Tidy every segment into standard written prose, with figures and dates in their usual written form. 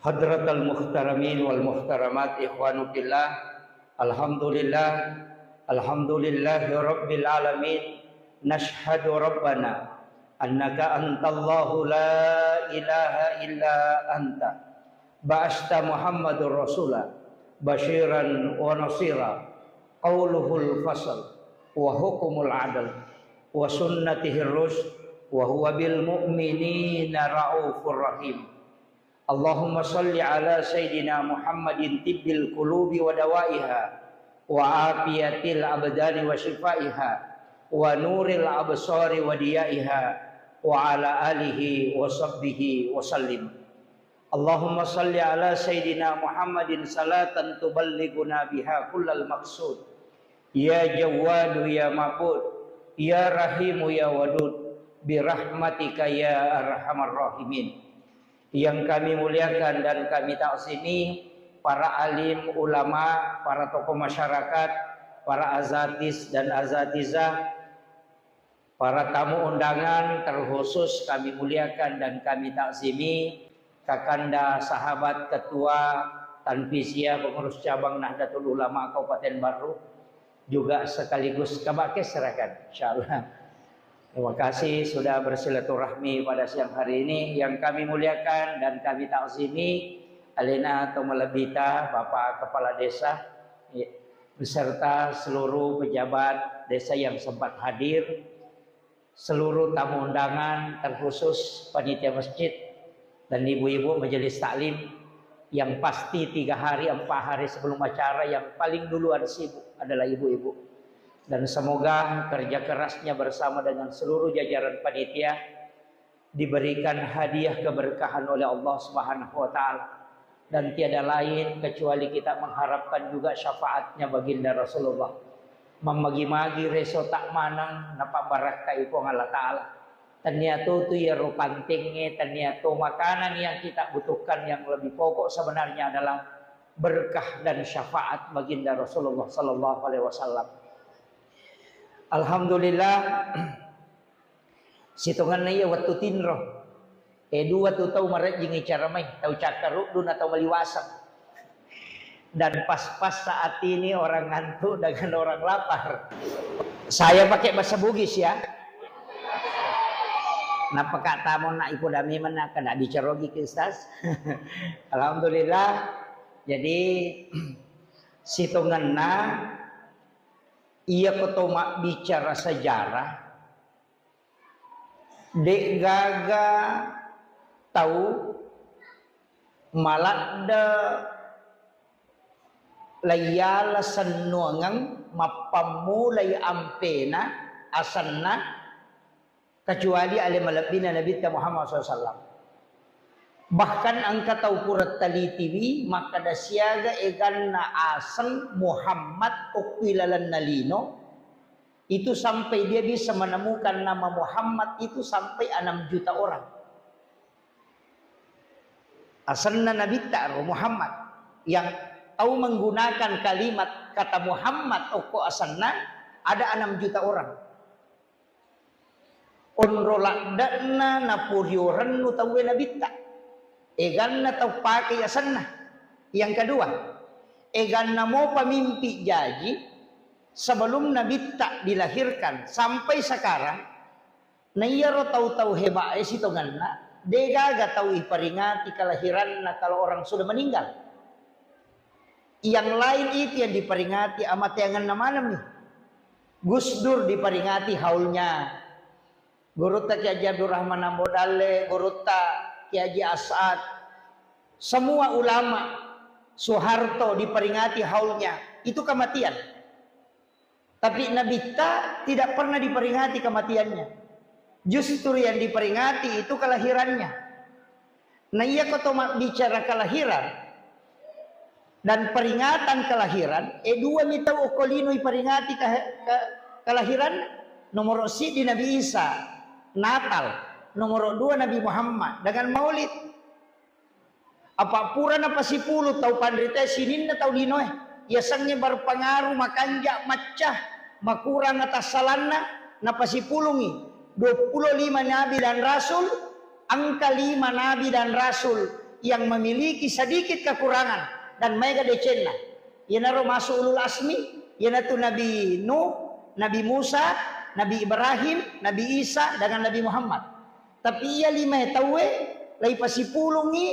Hadratal muhtaramin wal muhtaramat, ikhwanu fillah. Alhamdulillahi rabbil alamin. Nashhadu rabbana annaka antallahu la ilaha illa anta. Ba'asta Muhammadur Rasulah basyiran wa nasira. Qauluhul fasl wa hukumul adl wa sunnatihir rusyd wa huwa bil mu'minina raufur rahim. Allahumma salli ala Sayyidina Muhammadin tibbil qulubi wa dawaiha wa afiyatil abdani wa shifaiha wa nuril absari wa diyaiha wa ala alihi wa sahbihi wa sallim. Allahumma salli ala Sayyidina Muhammadin salatan tuballighuna biha kullal maqsud. Ya Jawwadu ya Ma'bud, ya Rahimu ya Wadud, birahmatika ya arhamar rahimin. Yang kami muliakan dan kami taksimi para alim ulama, para tokoh masyarakat, para azatis dan azatizah, para tamu undangan, terkhusus kami muliakan dan kami taksimi kakanda sahabat ketua Tanfisiyah pengurus cabang Nahdlatul Ulama Kabupaten Baru, juga sekaligus kabake serahkan insyaallah. Terima kasih sudah bersilaturahmi pada siang hari ini. Yang kami muliakan dan kami taksimi Alena Tomalabita, Bapak Kepala Desa, beserta seluruh pejabat desa yang sempat hadir, seluruh tamu undangan, terkhusus panitia masjid dan ibu-ibu majelis taklim yang pasti 3 hari 4 hari sebelum acara yang paling duluan sibuk adalah ibu-ibu. Dan semoga kerja kerasnya bersama dengan seluruh jajaran panitia diberikan hadiah keberkahan oleh Allah Subhanahu wa taala, dan tiada lain kecuali kita mengharapkan juga syafaatnya baginda Rasulullah. Memagi-magi reso tak manang napa barakah ipo Allah taala. Ternyata itu ya rupantingnya, ternyata makanan yang kita butuhkan yang lebih pokok sebenarnya adalah berkah dan syafaat baginda Rasulullah sallallahu alaihi wasallam. Alhamdulillah situngan ya waktu tinro dua tu tahu maret jingi cara mai tahu cakaruk dun atau maliwasang, dan pas-pas saat ini orang ngantuk dengan orang lapar. Saya pakai bahasa Bugis ya. Napa kata mau nak iku dami mana kena dicerogi ke Ustaz. Alhamdulillah. Jadi situngan ia ketoma bicara sejarah, dek gaga tahu malada layala senuangang mapamulay ampena asanna kecuali ale malabina Nabi Muhammad SAW. Bahkan angka tahu kurat tali TV maka dasiaga egan na asal Muhammad ukwilalan nalino itu sampai dia bisa menemukan nama Muhammad itu sampai 6 juta orang. Asalna Nabi ta'ro Muhammad yang tahu menggunakan kalimat kata Muhammad oko asalna ada 6 juta orang. Onrolakdana napurioran nu tahu Nabi ta. Egan na tau pakai asanna. Yang kedua, egan na mau pamimpi jaji sebelum Nabi tak dilahirkan sampai sekarang. Nayaro tahu-tahu heba sitongan na degaga tahu iperingati kelahiran na kalau orang sudah meninggal. Yang lain itu yang diperingati amat yangan namanam nih. Gus Dur diperingati haulnya. Guruta Ki Haji Abdul Rahman Ambodale, Guruta Ki Haji As'ad, semua ulama, Soeharto diperingati haulnya, itu kematian. Tapi Nabi tidak pernah diperingati kematiannya. Justru yang diperingati itu kelahirannya. Nah iya kalau bicara kelahiran dan peringatan kelahiran, dua mita ukolino diperingati kelahiran. Nomor si di Nabi Isa, Natal. Nomor 2 Nabi Muhammad dengan Maulid. Apa pura na pasipulu tau pandrita sinin na tau linoy. Yasangnya berpengaruh makanja macah makurang atas salanna na pasipulungi 25 nabi dan rasul, angka 5 nabi dan rasul yang memiliki sedikit kekurangan dan mega decenna. Ia naro masuk ulul asmi, ia tu Nabi Nuh, Nabi Musa, Nabi Ibrahim, Nabi Isa dengan Nabi Muhammad. Tapi ia 5 tahu lai pasipulungi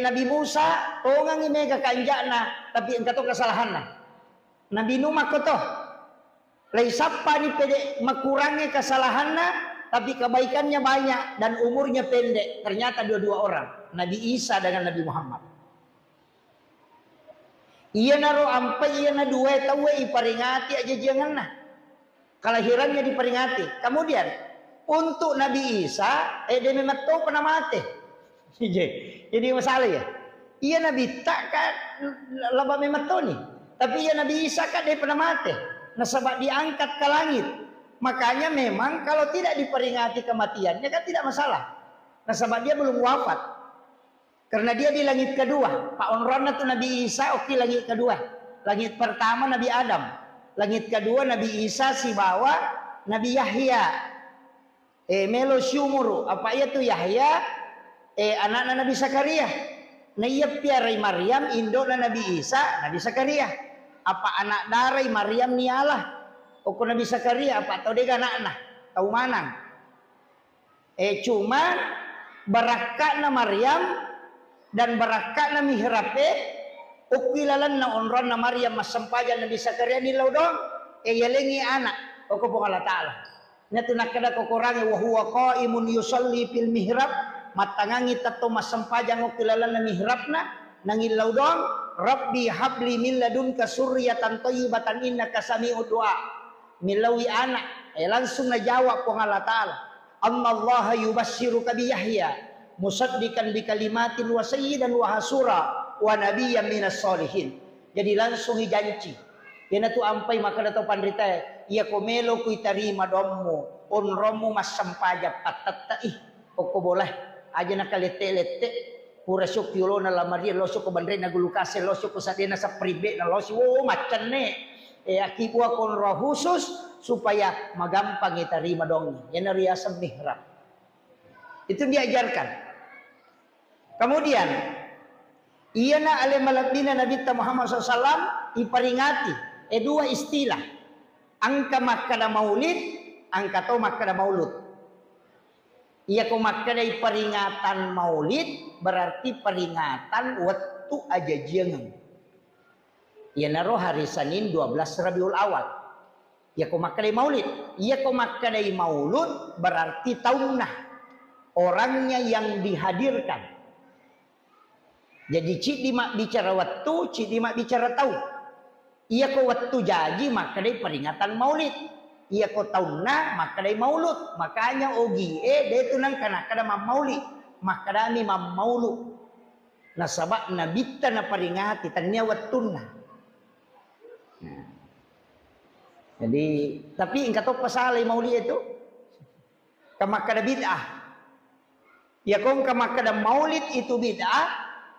Nabi Musa tongangi mega kanjana tapi engkau kesalahanna. Nabi Nuh makoto lai sapa ni pede makurangi kesalahanna tapi kebaikannya banyak dan umurnya pendek. Ternyata dua-dua orang, Nabi Isa dengan Nabi Muhammad. Ia naro ampai ia na dua tahu iparingati aja jangan nah. Kelahirannya diperingati. Kemudian untuk Nabi Isa dia memang tahu pernah mati. Jadi masalah ya. Ia Nabi tak kan laba memang tahu nih. Tapi ia Nabi Isa kan dia pernah mati. Nah sebab diangkat ke langit. Makanya memang kalau tidak diperingati kematiannya kan tidak masalah. Nah sebab dia belum wafat. Karena dia di langit kedua. Pak Onrona tuh Nabi Isa oke langit kedua. Langit pertama Nabi Adam. Langit kedua Nabi Isa si bawa Nabi Yahya. Melo syumuru. Apa ia tuh Yahya? Anak Nabi Zakaria. Nah ia piarai Maryam induk Nabi Isa Nabi Zakaria. Apa anak darai Maryam ni Allah. Oku Nabi Zakaria apa tahu dia anak-anak tahu manang. Cuma barakatna Maryam dan barakatna mihrabe ukilalan na onron na Maryam masampajan Nabi Zakaria ni laudong yalengi anak oku po Allah Ta'ala. Nya tunakada ko kurangi wa huwa qaimun yusalli fil mihrab matangangi tato masampajan ukilalan na mihrabna nangil laudong Rabbi habli min ladunka surriyatan thayyibatan innaka sami'ud du'a. Milawi anak langsung najawab po Allah Ta'ala Allaha yubassiruka bi Yahya musaddiqan bi kalimatin wa sayyidan wa hasura wa nabiyyan minas solihin. Jadi langsung janji yana tu ampai maka dato pandrita ia komelo ku tarima dommu onromu masampaja patatta oko boleh aja nakalete-lete pura syukyulo na lamaria loso ko bandre na gulukase loso ko sadena sa pribe na loso macan ne akibuah kon roh khusus supaya magampang iterima dongnya. Yang riasan mihrab. Itu diajarkan. Kemudian iyana ale malabina Nabi Muhammad SAW iperingati dua istilah. Angka makkada maulid, angka to makkada maulud. Iya ko makkada peringatan maulid berarti peringatan waktu aja jangan. Ia naro hari Senin 12 Rabiul Awal. Ia ko makadai maulid. Ia ko makadai maulud berarti taunah. Orangnya yang dihadirkan. Jadi cik dimak bicara waktu, cik dimak bicara tahun. Ia ko waktu jadi makadai peringatan maulid. Ia ko taunah makadai maulud. Makanya ogi dia itu nang kana maulid. Makadami maulud. Nah sabab nabita na peringati tanya waktuna. Jadi tapi engkau tahu pasal maulid itu kamakada bid'ah. Ya kong kamakada maulid itu bid'ah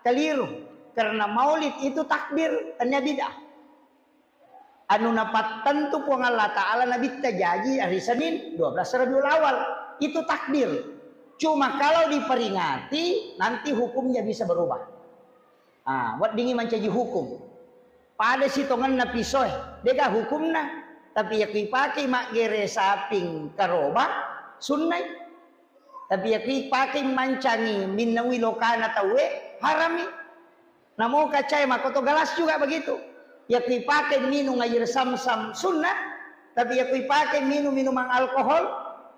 keliru karena maulid itu takbir tanya bid'ah. Anu napat tentu puang Allah Ta'ala Nabi tajaji hari Senin 12 Rabiul Awal itu takbir. Cuma kalau diperingati nanti hukumnya bisa berubah. Buat dingin mencaji hukum. Pada sitongan na pisoy, deka hukumna. Tapi ya pakai mak gere saping karoba sunnah. Tapi ya pakai mancangi minawi lokana tawe harami. Namo kacai makoto galas juga begitu. Ya pakai minum air sam-sam sunnah. Tapi ya pakai minuman alkohol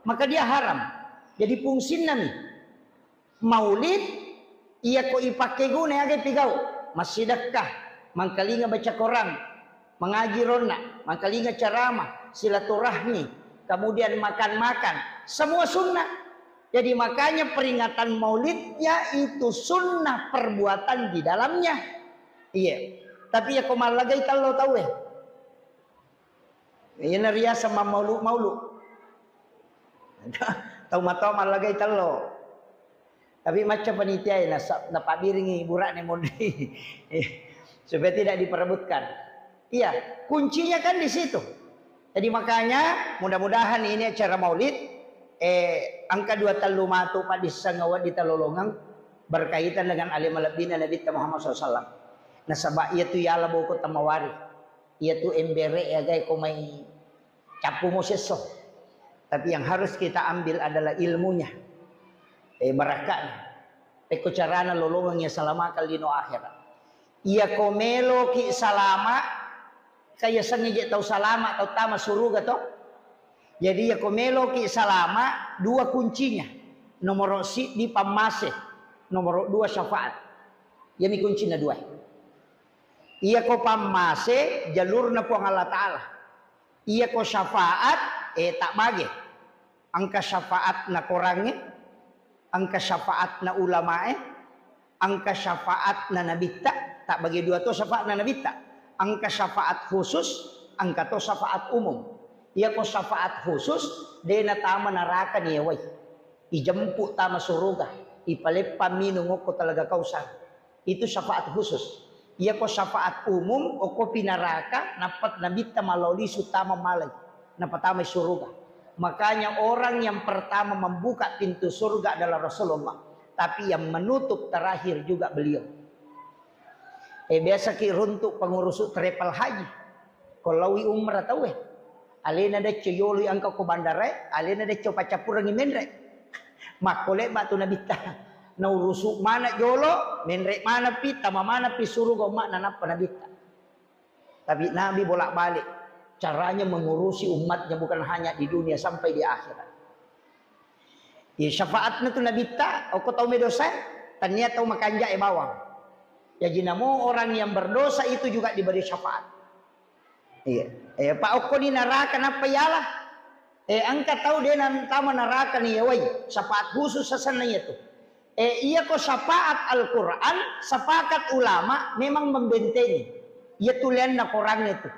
maka dia haram. Jadi fungsin nami maulid ia ko ipakai guna age pigau masih dekkah. Mangkalinga baca Quran, mengaji rona, mangkalinga ceramah, silaturahmi, kemudian makan-makan, semua sunnah. Jadi makanya peringatan maulidnya itu sunnah perbuatan di dalamnya. Iya. Tapi ya komal lagi kalau tahu ya. Ini ria sama maulu. Tahu mata mal lagi kalau. Tapi macam panitia ini dapat biringi burak nih modi. Supaya tidak diperebutkan. Iya, kuncinya kan di situ. Jadi makanya mudah-mudahan ini acara maulid angka 2 talumatu padis sangawa di talolongang berkaitan dengan alim malabina Nabi Muhammad SAW. Nah sabak ia tu yala boko tamawari. Ia tu embere ya gay ko may capu mo seso. Tapi yang harus kita ambil adalah ilmunya. Barakahnya. Ko carana lolongan ya salama kalino akhirat. Ia komelo ki salama kaya sangi tau salama atau tama suruga to. Jadi ia komelo ki salama dua kuncinya. Nomor si di pamase, nomor 2 syafaat. Ia mi kuncinya 2. Ia ko pamase jalurna po ang Allah Ta'ala. Ia ko syafaat tak bagi. Angka syafaat na korangnya, angka syafaat na ulamae, angka syafaat na nabita, tak bagi 2 to syafaat na nabita. Angka syafaat khusus, angka to syafaat umum. Ia ko syafaat khusus, de na tama naraka niya way. Ijempu tama suruga, ipalepa minungo ko talaga kausan. Itu syafaat khusus. Ia ko syafaat umum o ko pinaraka napat nabita maloli sutama malay, napatamay suruga. Makanya orang yang pertama membuka pintu surga adalah Rasulullah, tapi yang menutup terakhir juga beliau. Biasa ki runtuk pengurus travel haji, kalau umrah tahu alena de coyoli angka ko bandara, alena de coba capurangi menre. Makole batu nabita na urusuk mana jolo menrek mana pi tama mana pi suruh mak nanap nabita. Tapi Nabi bolak-balik caranya mengurusi umatnya bukan hanya di dunia sampai di akhirat. Ya syafaatnya tu nabita aku tahu medosa tanya tahu makanja bawang. Ya jinamo orang yang berdosa itu juga diberi syafaat. Iya. Pak Oko ni neraka apa yalah? Angkat tahu dia nama neraka nih ya way. Syafaat khusus sasananya itu. Iya kok syafaat Al-Quran, sepakat ulama memang membentengi. Ia tulian na korangnya itu.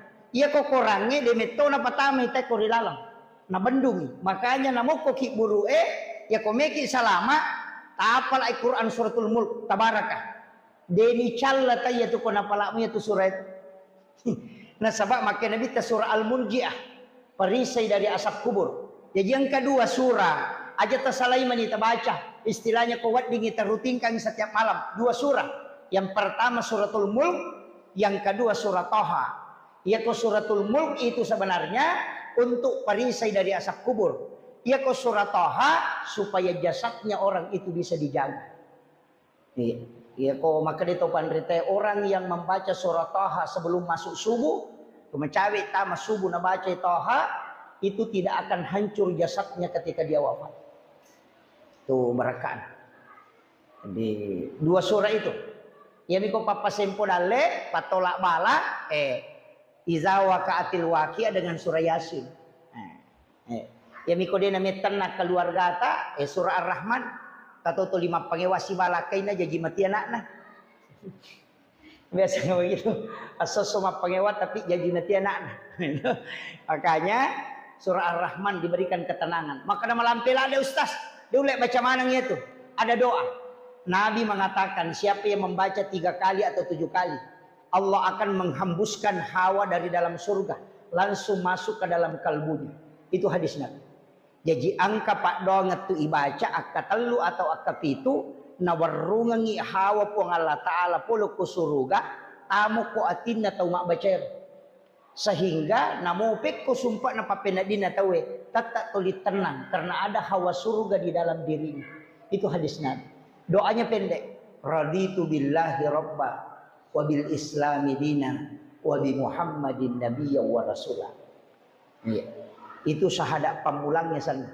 Iya kok korangnya demeto na patama ita korilalang. Na bendungi. Makanya namo ko ki buru ya ko meki salama tapal Al-Quran suratul Mulk tabarakah. Deni challa taya tu ko napala mo itu surah itu. Nah sebab makanya Nabi surah Al-Murji'ah. Perisai dari asap kubur. Jadi yang kedua surah aja tersalai kita baca. Istilahnya kuat kita rutinkan setiap malam. 2 surah. Yang pertama suratul Mulk, yang kedua surah Toha. Ya ko suratul Mulk itu sebenarnya untuk perisai dari asap kubur. Ya ko surah Toha supaya jasadnya orang itu bisa dijaga. Ya ko maka ditopan rite orang yang membaca surah Toha sebelum masuk subuh. Mencari tamat subuh na baca Toha itu tidak akan hancur jasadnya ketika dia wafat. Tuh barakan. Di 2 surah itu. Ya miko papa sempo dale patolak bala iza waqa'atil waqi'ah dengan surah Yasin. Ya miko dia namanya tenak keluarga ta surah Ar-Rahman tato to 5 pangewasi balakaina jadi mati anakna. Biasanya begitu. Asal semua pengewat tapi jadi nanti anak. Makanya surah Ar-Rahman diberikan ketenangan. Maka nama lampil ada ustaz. Dia boleh baca manangnya itu. Ada doa. Nabi mengatakan siapa yang membaca 3 kali atau 7 kali. Allah akan menghembuskan hawa dari dalam surga. Langsung masuk ke dalam kalbunya. Itu hadis Nabi. Jadi angka pak doang itu ibaca akka telu atau akka pitu. Nawarungangi hawa po ng Allah Ta'ala pulo ko suruga tamo ko atin na tau makbacer sehingga namupik ko sumpa na papinadin na tawe tata tulit tenang karena ada hawa surga di dalam dirinya. Itu hadis Nabi. Doanya pendek, raditu billahi rabba wa bil islami dinan wa bi muhammadin nabiyya wa rasulah. Itu syahadat pamulangnya sana.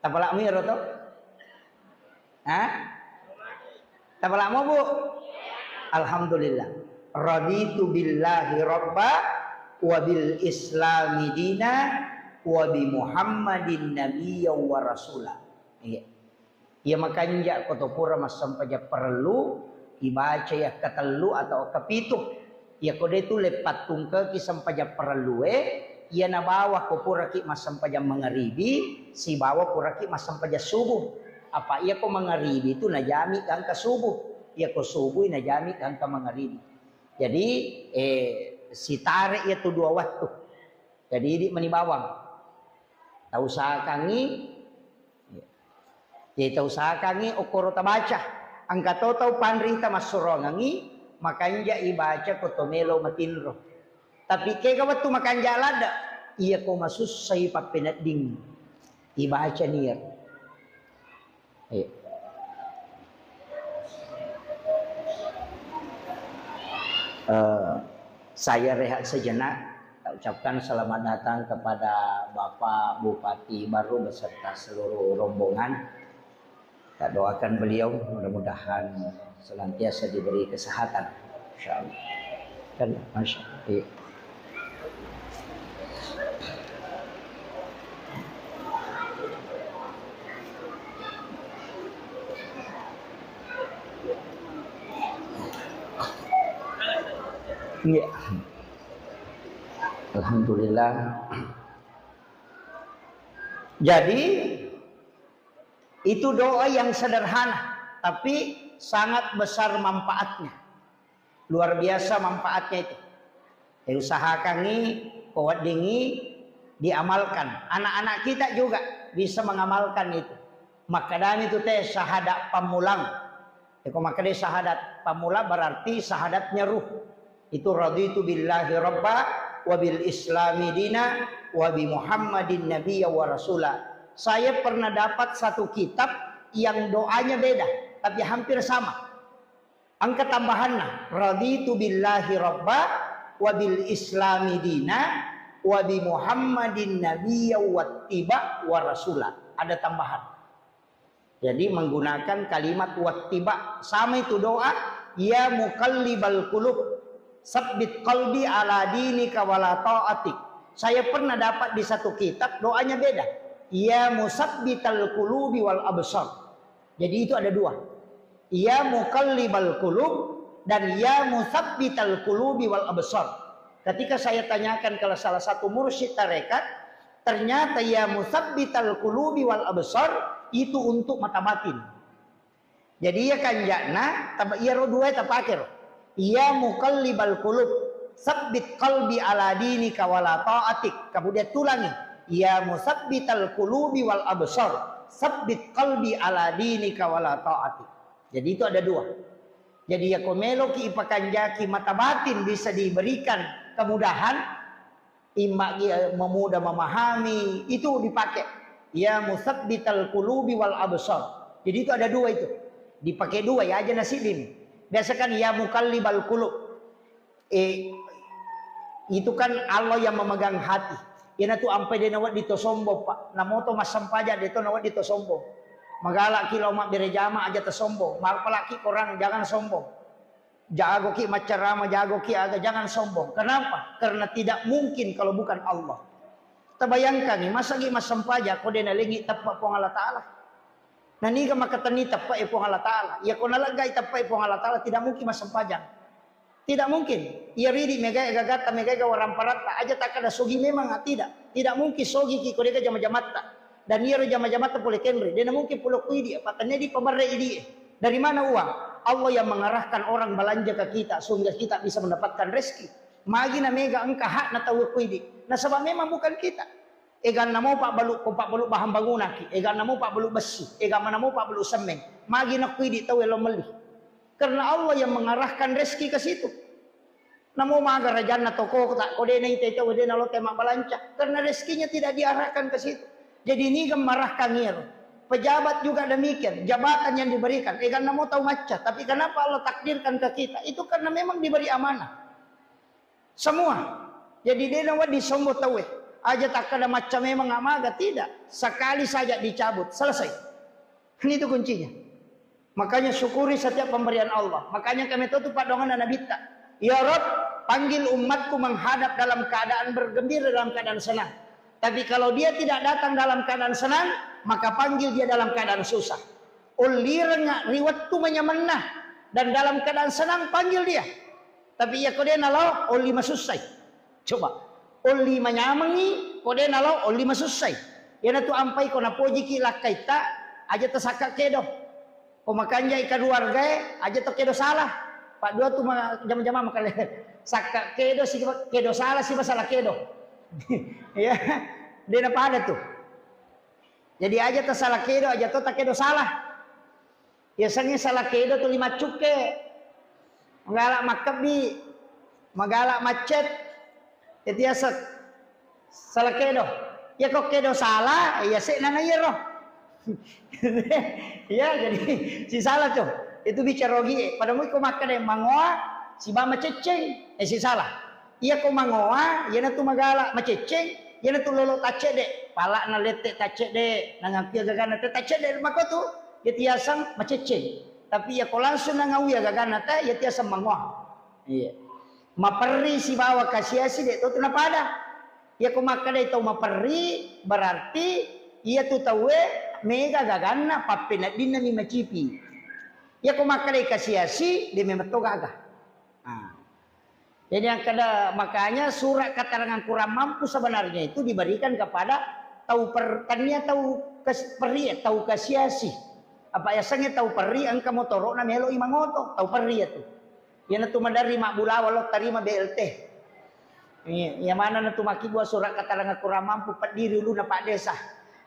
Tapalak mo yun to? Tapalak mo bu? Alhamdulillah. Raditu billahi rabba wa bil islami dina wa bi muhammadin nabiyya wa rasulah. Ya makanya kotopura mas sampaja perlu ibaca ya katelu atau kapitu. Ya kode itu lepat tungke ki sampaja perlu ya na bawa ko pura ki mas sampaja mangaribi si bawa pura ki mas sampaja subuh. Apa iya ko mangaribi itu najami kang ka subuh. Iya ko subuh najami kang ka mangaribi. Jadi si tarik itu 2 waktu. Jadi di manibawang. Tahu sakangi. Jadi tahu sakangi okoro tabaca. Angka tahu panrita masurongangi makanja ibaca kotomelo matinro. Tapi kaya waktu makanja lada iya ko masusay papinading ibaca niya. Ayo. Saya rehat sejenak. Ucapkan selamat datang kepada Bapak Bupati baru beserta seluruh rombongan. Kita doakan beliau mudah-mudahan senantiasa diberi kesehatan, insyaallah. Dan masya Allah. Ya. Alhamdulillah. Jadi itu doa yang sederhana tapi sangat besar manfaatnya. Luar biasa manfaatnya itu. Usahakan kuat dingi diamalkan. Anak-anak kita juga bisa mengamalkan itu. Makadami itu teh syahadat pamulang. Maka dia syahadat pamula berarti syahadatnya ruh. Itu raditu billahi rabba wa bil islami dina wa bi muhammadin nabiyya wa rasula. Saya pernah dapat satu kitab yang doanya beda tapi hampir sama. Angka tambahannya raditu billahi rabba wa bil islami dina wa bi muhammadin nabiyya wa tiba wa rasula. Ada tambahan. Jadi menggunakan kalimat wattiba. Sama itu doa. Ya muqallibal qulub sabbit qalbi ala dinika wala ta'atik. Saya pernah dapat di satu kitab doanya beda. Ya musabbital qulubi wal absar. Jadi itu ada dua. Ya muqallibal qulub dan ya musabbital qulubi wal absar. Ketika saya tanyakan ke salah satu mursyid tarekat, ternyata ya musabbital qulubi wal absar itu untuk mata batin. Jadi ya kanjana iya dua eta pakir. Ya muqallibal qulub sabbit qalbi ala dinika wala ta'atik. Kemudian tulangi. Ya musabbital qulubi wal absar sabbit qalbi ala dinika wala ta'atik. Jadi itu ada dua. Jadi ya komelo ki ipakanjaki mata batin bisa diberikan kemudahan, memudah memahami itu dipakai. Ya musabbital qulubi wal absar. Jadi itu ada dua itu. Dipakai dua ya aja nasibin. Biasakan ya muqallibal qulub. Itu kan Allah yang memegang hati. Ina tu ampai dia nawat dito sombo pak. Namoto mas sampaja dito nawat dito sombo. Magalak kilo mak berejama aja tersombo. Malpalaki korang jangan sombong. Jago ki macarama jago ki aga jangan sombong. Kenapa? Karena tidak mungkin kalau bukan Allah. Terbayangkan nih, masa mas sampaja kau dia nalingi tapak pong Allah Ta'ala. Nani ka makatani tapak pong Allah Ta'ala. Ya kau nalagay tapak pong Allah Ta'ala tidak mungkin mas sampaja. Tidak mungkin. Ia ridi megay gagata megay waram parata aja tak ada sogi memang tidak. Tidak mungkin sogi ki kau dia jama-jamata. Dan ia jama-jamata boleh kenri. Dia mungkin pulau kuidi patanya di pabarre idi. Dari mana uang? Allah yang mengarahkan orang belanja ke kita sehingga kita bisa mendapatkan rezeki. Magi na mega angka hak na tahu kuidi. Nah sebab memang bukan kita. Egan namo pak balu bahan bangunan ki. Egan namo pak balu besi. Egan namo pak balu semen. Magi na kuidi tahu elo meli. Karena Allah yang mengarahkan rezeki ke situ. Namo maga rajan na toko tak kode na ite kode na lo tema balanca. Karena rezekinya tidak diarahkan ke situ. Jadi ini gemarahkan ngir. Pejabat juga demikian. Jabatan yang diberikan. Egan namo tahu maca. Tapi kenapa Allah takdirkan ke kita? Itu karena memang diberi amanah. Semua. Jadi dia nawat disombo tahu aja tak ada macam memang amaga tidak. Sekali saja dicabut selesai. Ini itu kuncinya. Makanya syukuri setiap pemberian Allah. Makanya kami tutup padongan dan nabita. Ya Rabb, panggil umatku menghadap dalam keadaan bergembira dalam keadaan senang. Tapi kalau dia tidak datang dalam keadaan senang, maka panggil dia dalam keadaan susah. Ulirnya riwat tu menyemenah dan dalam keadaan senang panggil dia. Tapi ya kode nalau oli masusai. Coba. Oli manyamangi kode nalau oli masusai. Ya na tu ampai ko na poji ki lakaita aja tesaka kedo. Ko makanja ika keluarga aja to kedo salah. Pak dua tu jam-jam makale saka kedo si kedo salah si masalah kedo. Ya. Dia na pada tuh. Jadi aja tersalah kedo aja to tak kedo salah. Biasanya salah kedo tu 5 cuke. Magalak makabi, magalak macet. Itu ya salah kedo. Ya kok kedo salah, ya sik nana ya roh. Ya jadi si salah tuh. Itu bicara rogi. Pada mu ko makan yang mangoa, si ba maceceng, si salah. Iya ko mangoa, ya na tu magalak maceceng, ya na tu lolo tace de. Pala na lete tace de, nangapia gagana te tace de mako tu. Ya tiasang maceceng. Tapi ya ko langsung nangawi gagana te, ya tiasang mangoa. Iya. Maperi si bawa kasiasi de, tu napada. Ya ko makadai tau maperi berarti ia tu tawe mega gagana papena dinna mi macipi. Ya ko makadai kasiasi dia memang to gaga. Jadi yang kada makanya surat keterangan kurang mampu sebenarnya itu diberikan kepada tahu pertania tahu peri tahu kasiasi. Apa ya sange tahu peri angka motoro na melo imangoto tahu peri itu. Ya na tu madari mak bula walau terima BLT. Yang mana nanti maki buat surat keterangan kurang mampu pendiri dulu na Pak Desa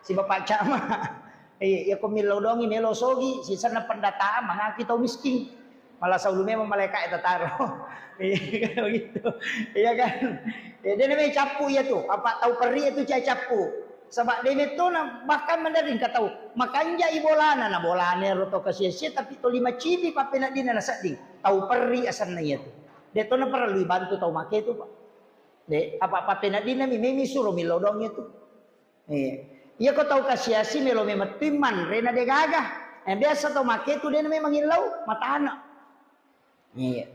si Bapak Camat. Ya ko milo dongi melo sogi si sana pendataan mangaki tau miskin malah saulume malaikat eta taro. Iya kan begitu. Iya kan. Dia namanya capu ya tuh. Apa tahu peri itu capu. Sebab dia itu bahkan mendaring ka tahu. Makanya ibolana na bolane roto kasih tapi to 5 cibi papena dina na sading. Tahu peri asan na ya tuh. Dia to na perlu bantu tahu make itu Pak. De apa-apa penadina mimi suruh milodong itu. Iya kau tahu kasiasi melo memang timan rena de gagah. Biasa tahu make itu dia memang ilau mata anak. Iya.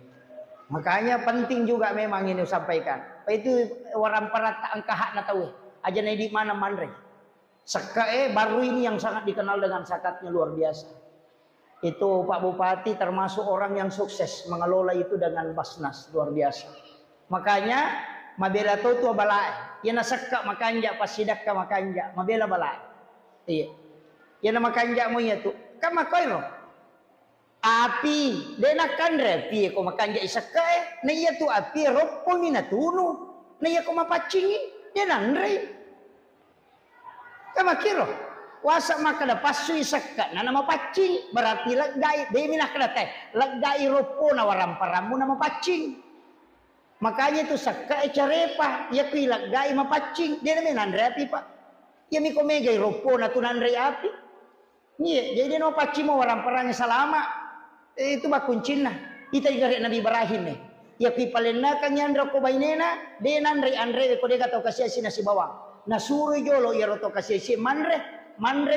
Makanya penting juga memang ini sampaikan. Itu orang perata angka hak na tahu. Aja di mana manre. Sekae baru ini yang sangat dikenal dengan sakatnya luar biasa. Itu Pak Bupati termasuk orang yang sukses mengelola itu dengan Basnas luar biasa. Makanya mabela tu balai. Ya na sakka makanja pasidak ka makanja. Mabela balai. Iya. Ya na makanja mo ya tu. Kama koiro. Api dena kandre pi ko makanja isakka na iya tu api roppo ni natunu. Na iya ko mapacingi dena ndre. Kama kiro. Wasa makada pasu isakka na mapacing berarti laggai de minah kada teh. Laggai roppo na waramparamu na mapacing. Makanya itu sakka carepa ya pilak gai mapacing dia namanya nandre api Pak ya miko mega ropo na tu nandre api iya jadi no pacing mau orang perangnya selama itu bak kuncina kita juga Nabi Ibrahim nih ya pi palena kan nyandra ko bainena de nandre andre ko de kata kasih si bawang nasuru jolo ya roto kasih si mandre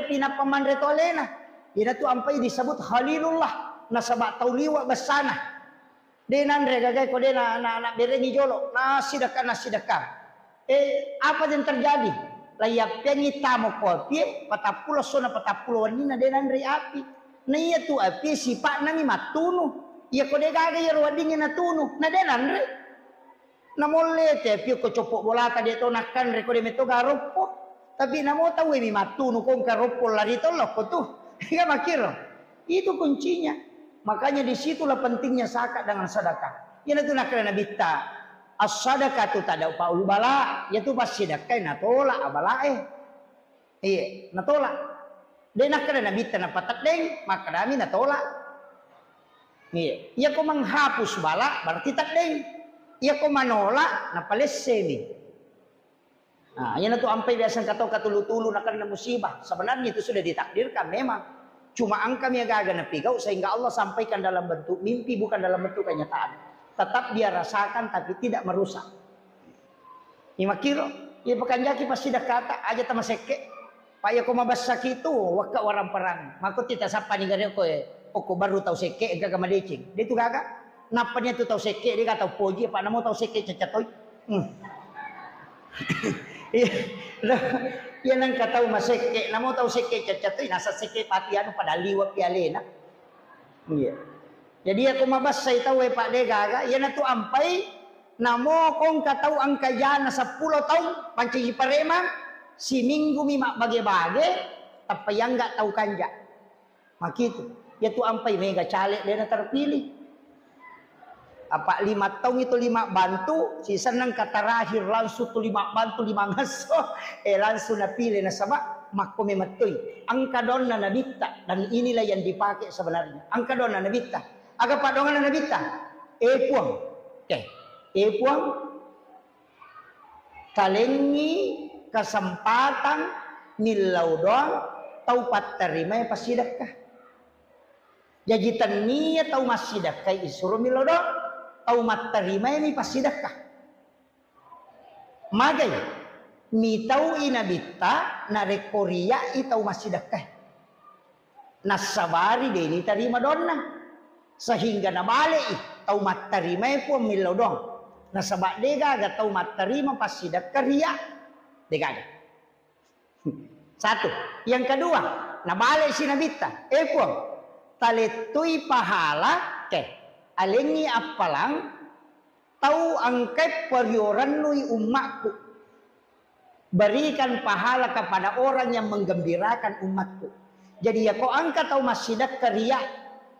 pinapa mandre tolena ina tu ampai disebut Khalilullah nasaba tauliwa basana denandre gagai ko dena anak berengi jolo nasi dekat. Apa yang terjadi? Layap pengi tamu kopi patapulo sona patapulo wanina denandre api. Na iya tu api sipak nami matunu. Iya ko de gagai ya ruadingi natunu. Na denandre. Na molle te api ko copok bolata de to nakkan re ko de meto garopo. Tapi na mo tahu mi matunu kong karopo lari tolok ko tu. Iya makiro. Itu kuncinya. Makanya disitulah pentingnya zakat dengan sedekah. Ya itu nak kena bitta. As-sadaqah tu tak ada paul bala, ya tu pas sedekah natola abalae. Iya, natola. Dia nak kena bitta na patat deng, maka kami natola. Iya, ya ko menghapus bala berarti tak deng. Ya ko manola na palesemi. Nah, yana tu ampai biasa kata katulu-tulu nak kena musibah. Sebenarnya itu sudah ditakdirkan memang. Cuma angka miaga na pigau sehingga Allah sampaikan dalam bentuk mimpi bukan dalam bentuk kenyataan. Tetap dia rasakan tapi tidak merusak. Ima kiro, ya pekan jaki pasti dah kata aja tama seke. Paya ko mabasa itu waka orang perang. Mako tita sapa ni gare ko oko baru tahu seke gaga madecing. Dia tu gaga. Napanya tu tahu seke dia kata poji apa namo tahu seke cacatoy. Ya nang kataw maseke namo tahu seke cacatoy nasa seke patiano pada liwat pialena. Iya. Jadi aku mabas saya tahu Pak Degaga ya na tu ampai namo kong kataw ang kajana 10 tahun panci parema si minggu mima bage-bage tapi yang enggak tahu kanja. Makitu. Ya tu ampai mega caleg dia terpilih. Apa 5 tahun itu 5 bantu sisa nang katarahir langsung tu 5 bantu 5 ngaso langsung napili na sama makko mematoy ang kadon na nabita dan inilah yang dipakai sebenarnya. Angka dona nabita. Aga pak dongan nabita. Puang. Oke. Puang. Talengi kesempatan milau doang taupat terima pas sedekah. Jadi tania tau mas sedekah isuruh milau doang taumat terima ini pas sedekah. Magai mi tau inabita na rekoria itau mas sedekah. Nasabari de ini terima donna sehingga nabalik taumat terima pun milau doang. Nasabak dega aga taumat terima pas sedekah ria dega. Satu. Yang kedua, nabalik si nabita. Puang. Taletui pahala ke. Alengi apalang. Tau angkat perioran nui umatku. Berikan pahala kepada orang yang menggembirakan umatku. Jadi ya kau angkat tau masjidat keriak.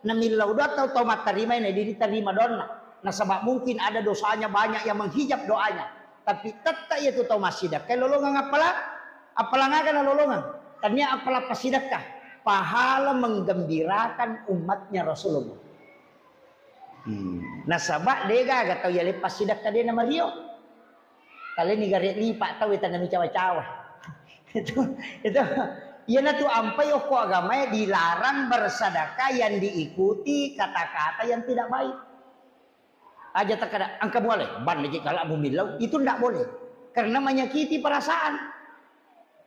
Namilau doa tau matarima ini diterima dona. Nah sebab mungkin ada dosanya banyak yang menghijab doanya. Tapi tetap itu tau masjidat. Kalau lolongan apalang akan lolongan. Tanya apalah pasidakah. Pahala menggembirakan umatnya Rasulullah. Nasabak dega agak tahu ya lepas sidak tadi nama Rio. Kali ni garet lipat tahu itu nama cawa-cawa. itu ya natu ampai oko agama dilarang bersedekah yang diikuti kata-kata yang tidak baik. Aja terkadang angka boleh ban lagi kalau abu milau itu tidak boleh karena menyakiti perasaan.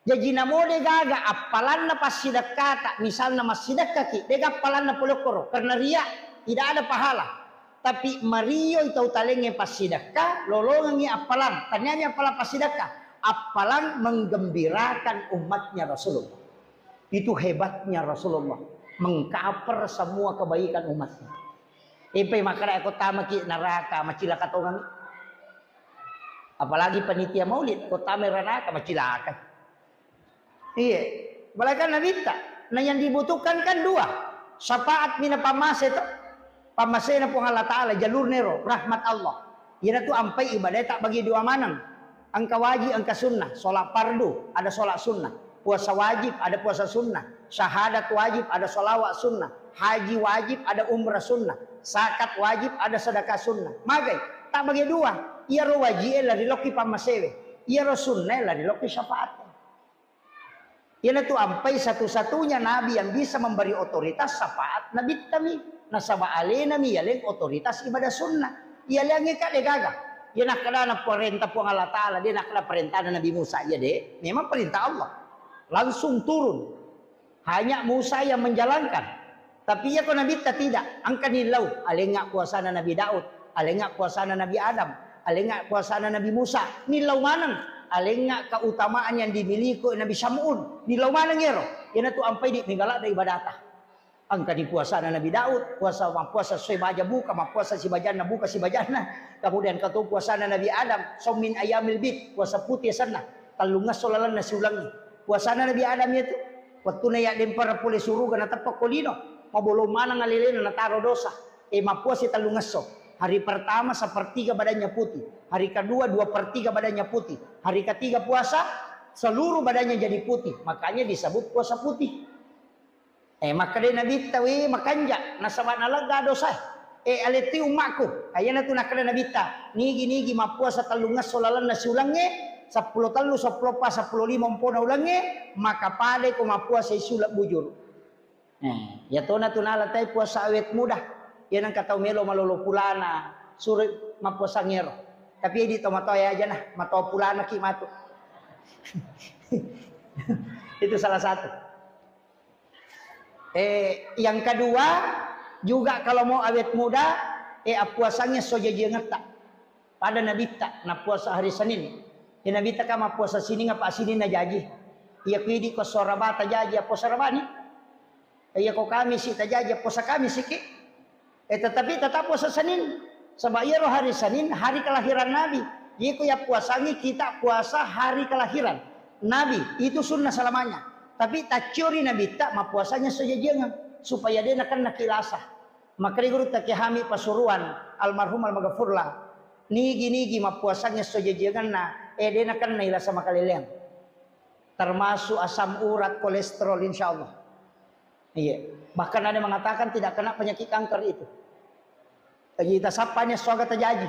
Jadi namode gaga apalan na pas sedekah tak misalnya mas sedekah ki dega apalan na polokoro karena ria tidak ada pahala. Tapi Mario itu talenge pas sedekah lolongannya apalan tanyanya apalan pas sedekah apalan menggembirakan umatnya Rasulullah. Itu hebatnya Rasulullah mengcover semua kebaikan umatnya. Ipe makara aku tamaki neraka macilaka tongang. Apalagi panitia maulid kota neraka macilaka. Iya, mereka nabita. Nah yang dibutuhkan kan dua. Syafaat mina pamase itu. Pamase na pun Allah Ta'ala jalur nero rahmat Allah. Ia tu ampai ibadah tak bagi dua manang. Angka wajib, angka sunnah. Solat fardu, ada solat sunnah. Puasa wajib, ada puasa sunnah. Syahadat wajib, ada solawat sunnah. Haji wajib, ada umrah sunnah. Zakat wajib, ada sedekah sunnah. Magai tak bagi dua. Ia ro wajib lah diloki pamasewe. Ia ro sunnah lah diloki syafaat. Ia tu ampai satu-satunya nabi yang bisa memberi otoritas syafaat nabi kami. Nasaba alena mi yaleng otoritas ibadah sunnah. Ia lengi ka degaga. Ia nak kana perintah puang Allah Taala, dia nak kana perintah Nabi Musa ya deh. Memang perintah Allah. Langsung turun. Hanya Musa yang menjalankan. Tapi ya kau nabi tidak. Angka nilau alengak kuasana Nabi Daud, alengak kuasana Nabi Adam, alengak kuasana Nabi Musa. Nilau manang alengak keutamaan yang dimiliki Nabi Syamun. Nilau manang yero. Ia tu ampai di minggalak dari ibadatah. Angka di puasa Nabi Daud, puasa si baja buka, puasa si bajana buka si bajana. Kemudian kata puasa Nabi Adam, somin ayamil bid, puasa putih sana. Talungas solalan nasi ulangi. Puasa Nabi Adam itu, waktu na yak dempar pulih suruh kana tapak kolino, mabolo mana ngalilin na taro dosa. Mapuasi talungas so. Hari pertama sepertiga badannya putih, hari kedua 2/3 badannya putih, hari ketiga puasa seluruh badannya jadi putih. Makanya disebut puasa putih. Maka dia Nabi tahu makanja nasabat nalaga dosa. Aleti umakku. Ayana tu nakala Nabi ta. Nigi mapuasa talungas solalan nasi ulangnya 10 talu 10 pas 10 lima umpona ulangnya maka pade ko mapuasa isulak bujur. Ya tona tunala tay puasa awet mudah. Yan ang kataw melo malolo pulana surit mapuasa ngero. Tapi di tomatoy aja nah mato pulana ki mato. Itu salah satu. Yang kedua juga kalau mau awet muda puasanya sojajengat tak pada Nabi tak na puasa hari Senin ya Nabi tak kama puasa sini ngapa sini na jaji iya kuidi ko sorabata jaji puasa rabani iya ko kami si tajaji puasa kami siki tetapi tetap puasa Senin sebab iya roh hari Senin hari kelahiran Nabi iya ko ya puasangi kita puasa hari kelahiran Nabi itu sunnah selamanya. Tapi tak curi Nabi tak puasanya saja jangan supaya dia nak nakilasah. Maka dia guru tak kehami pasuruan almarhum almaghfurlah. Nigi puasanya saja jangan dia nak nakilasah makalileng. Termasuk asam urat kolesterol insyaallah. Iya. Bahkan ada yang mengatakan tidak kena penyakit kanker itu. Kita sapanya soga terjadi.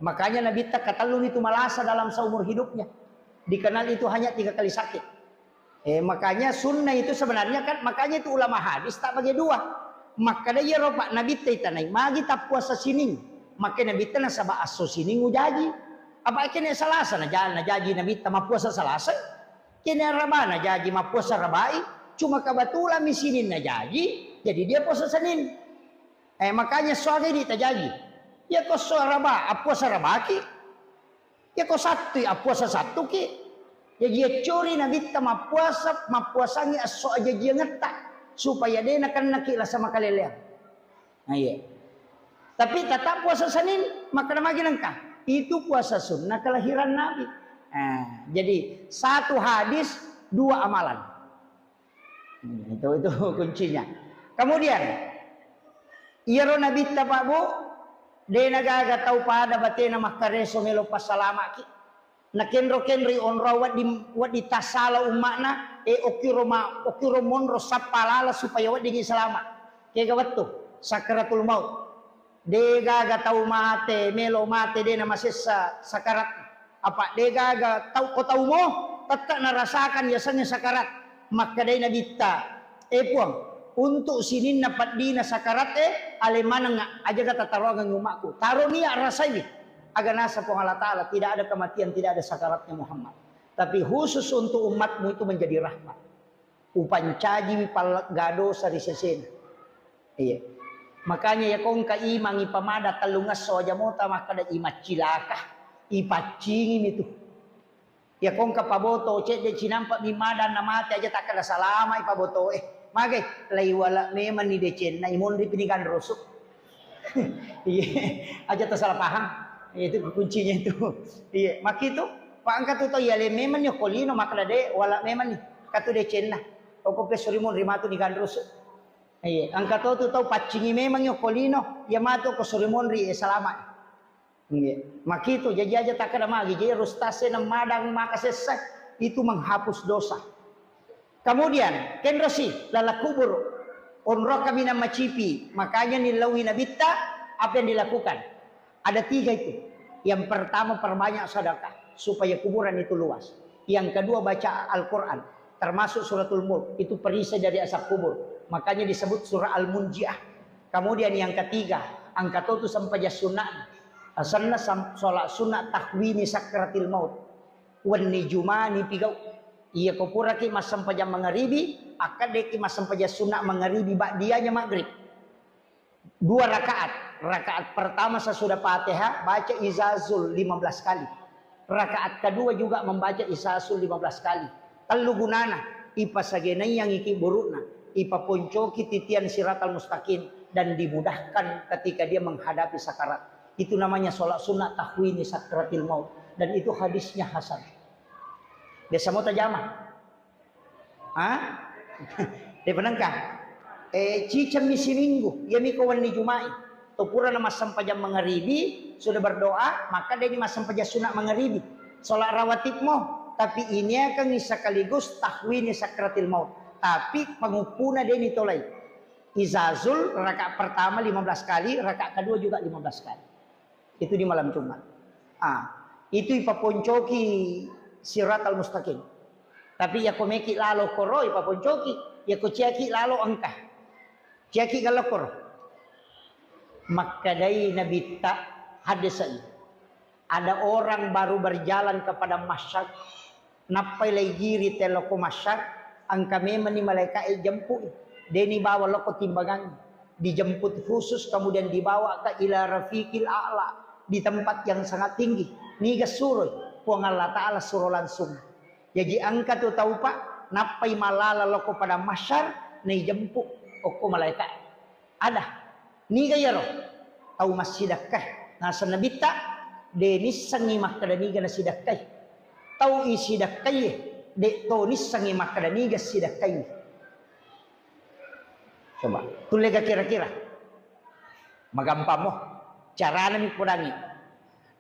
Makanya Nabi tak katalun itu malasa dalam seumur hidupnya. Dikenal itu hanya 3 kali sakit. Makanya sunnah itu sebenarnya kan, makanya itu ulama hadis tak bagi 2. Maka dia ropak Nabi tanai magi tak puasa sining. Maka Nabi tanah sabah aso sining ujaji. Apa kena salasa na jalan na jaji Nabi ta puasa salasa. Kena rabana jaji puasa rabai. Cuma kebetulan misinin na jaji, jadi dia puasa Senin. Makanya soalnya ini terjadi. Ya kau raba, puasa rabaki. Ya kau satu, puasa satu ki. Ya dia curi Nabi ta mapuasangi aso aja dia ngetak supaya dia nak nakila sama kaleleang. Nah iya. Tapi tetap puasa Senin maka nama nangka. Itu puasa sunnah kelahiran Nabi. Jadi 1 hadis 2 amalan. Itu kuncinya. Kemudian iro Nabi ta Pak Bu, dia nagaga tau pada batena makareso melo pasalama ki. Nakenro-kenri onra wat di tasala umakna okiro monro sapalala supaya wat dingin selamat. Kaya gawat tuh sakaratul maut. Dega tau mate melo mate de nama sesa sakarat. Apa dega tau ko tau mo tetap narasakan yasanya sakarat. Maka dai nabita puang untuk sinin napat dina sakarat alemana nga aja kata taruhan umakku. Taruh niya rasai agar nasa po Allah Ta'ala tidak ada kematian, tidak ada sakaratnya Muhammad. Tapi khusus untuk umatmu itu menjadi rahmat. Upancaji palgado sari sesena. Iya. Makanya ya kong kaimangi pamada talungas soja mota maka da imat cilaka. Ipacingin itu. Ya kong kapaboto cek de cinampak mimada namate aja tak kada salama ipaboto magay laiwala memang ni decen na imon di pinikan rusuk. Iya. Aja tak salah paham. Itu kuncinya itu. Iya, mak itu Pak angkat tu ya le memang yo kolino maklade wala memang ni katu de cenna. Oko pesorimon rimatu ni gandrus. Iya, angkat tu tahu pacingi memang yo kolino ya mato ko sorimon ri selamat. Iya, mak itu jadi aja tak ada magi jadi rustase nang madang makasesa itu menghapus dosa. Kemudian kenrosi lala kubur onro kami nama macipi makanya nilawi nabita apa yang dilakukan? Ada 3 itu. Yang pertama perbanyak sedekah supaya kuburan itu luas. Yang kedua baca Al-Quran. Termasuk suratul Mulk. Itu perisai dari asap kubur. Makanya disebut surah Al-Munjiah. Kemudian yang ketiga. Angkat itu sampai sunnah. Asalnya sholat sunnah tahwini sakratil maut. Wan nijumani pigau. Iya kupura ki mas sampai jam mengharibi. Akadeki mas sampai jam sunnah mengharibi. Ba'diyanya maghrib. 2 rakaat. Rakaat pertama sesudah Fatihah baca izazul 15 kali. Rakaat kedua juga membaca izazul 15 kali. Telu gunana ipa sagenai yang iki burukna, ipa poncoki titian siratal mustaqim dan dimudahkan ketika dia menghadapi sakarat. Itu namanya sholat sunnah tahwini sakratil maut dan itu hadisnya hasan. Biasa mau terjemah. Dia penangkah? Cicam misi minggu, ya mikawan ni Jumai. Tupura nama sampai jam mengharibi sudah berdoa maka dia di masa sampai jam sunat mengharibi sholat rawatibmu tapi ini akan sekaligus tahwini sakratil maut tapi pengupuna dia ditolai izazul rakaat pertama 15 kali rakaat kedua juga 15 kali itu di malam Jumat itu ipaponcoki siratal mustaqim tapi ya komeki lalo koro ipaponcoki ya kociaki lalo angkah ciaki galokor maka dari Nabi tak hadis saja. Ada orang baru berjalan kepada masyarakat. Napai lagi teloko masyarakat. Angka memang ni malaikat jemput. Dia ni bawa loko timbangan. Dijemput khusus kemudian dibawa ke ila rafiqil a'la. Di tempat yang sangat tinggi. Niga suruh. Puang Allah Ta'ala suruh langsung. Jadi angka tu tahu pak. Napai malala loko pada masyarakat. Ni jemput. Oko malaikat. Ada. Ni gaya roh tahu masjidakah nasa nabita denis sangi makadaniga na sidakay tahu isidakay de to nis sangi makadaniga sidakay coba tulega kira-kira magampang mo cara nami kurangi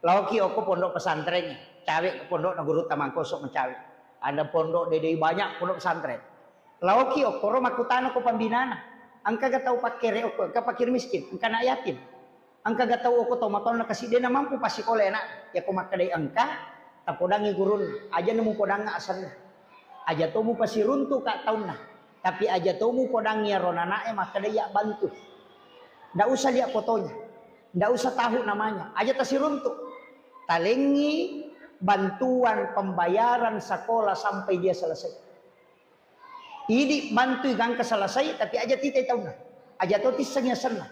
lauki oko pondok pesantren cawe pondok na guru tamang kosok mencawe ada pondok dede banyak pondok pesantren Lauki okoro makutano ko pambinana. Angka gatau pakere oko ka pakir miskin, angka na yatim. Angka gatau oko to maton na kasi de na mampu pasikole na. Ya ko makadai angka tapodangi gurun aja nemu podanga asalna. Aja tomu pasiruntu ka taunna. Tapi aja tomu podangi ronanae makadai ya bantu. Ndak usah lihat fotonya. Ndak usah tahu namanya. Aja tasiruntu. Talengi bantuan pembayaran sekolah sampai dia selesai. Idi bantu gang keselesai tapi aja titai tahu na. Aja to tisangnya sana.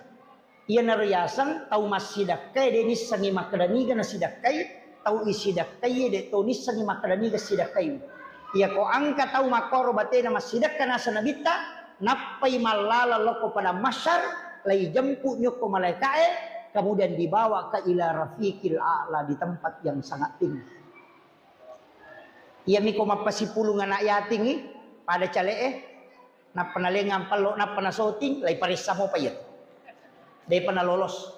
Ia nariasan tahu masidakai de nisangi makadani gana sidakai tahu isidakai de to nisangi makadani ga sidakai. Ia ko angka tahu makoro batena masidakana sanabita napai malala loko pada masyar lai jemput nyoko malaikae kemudian dibawa ke ila rafiqil a'la di tempat yang sangat tinggi. Ia miko mapasipulung anak yating pada calee na penalengan palo na panasoting lay parisa mo payet day pana lolos